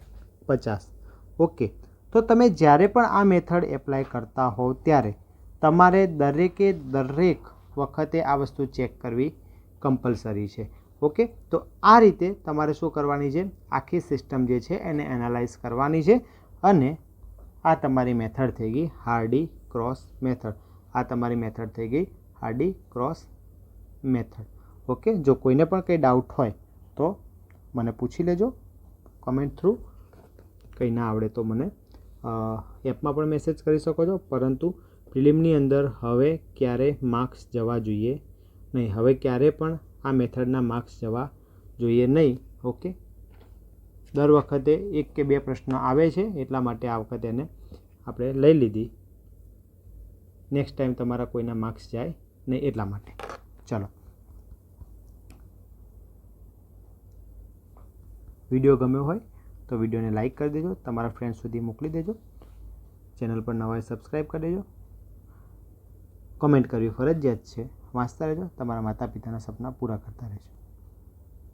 50 ઓકે તો તમે જ્યારે પણ આ મેથડ એપ્લાય કરતા હોવ ત્યારે તમારે દરેક વખતે આ વસ્તુ ચેક કરવી કમ્પલસરી છે ઓકે તો આ રીતે તમારે શું કરવાની છે આખી સિસ્ટમ જે છે એને એનાલાઇઝ કરવાની છે અને આ તમારી મેથડ થઈ ગઈ હાર્ડી ક્રોસ મેથડ આ તમારી મેથડ થઈ ગઈ હાર્ડી ક્રોસ મેથડ ઓકે જો કોઈને પણ કંઈ ડાઉટ હોય તો મને પૂછી લેજો કમેન્ટ થ્રુ કંઈ ના આવડે તો મને એપમાં પણ મેસેજ કરી શકો છો પરંતુ પ્રિલિમની અંદર હવે ક્યારે માર્ક્સ જવા જોઈએ નહીં હવે ક્યારે પણ આ મેથડના માર્ક્સ જવા જોઈએ નહીં ઓકે દર વખતે 1 કે 2 પ્રશ્ન આવે છે એટલા માટે આ વખતે એને આપણે લઈ લીધી નેક્સ્ટ ટાઈમ તમારા કોઈના માર્ક્સ જાય નહીં એટલા માટે ચલો વિડીયો ગમ્યો હોય તો વિડીયોને લાઇક કરી દેજો તમારા ફ્રેન્ડ્સ સુધી મોકલી દેજો ચેનલ પર નવા સબસ્ક્રાઈબ કરી દેજો કમેન્ટ કરવી ફરજિયાત છે વાંચતા રહેજો તમારા માતા પિતાના સપના પૂરા કરતા રહેજો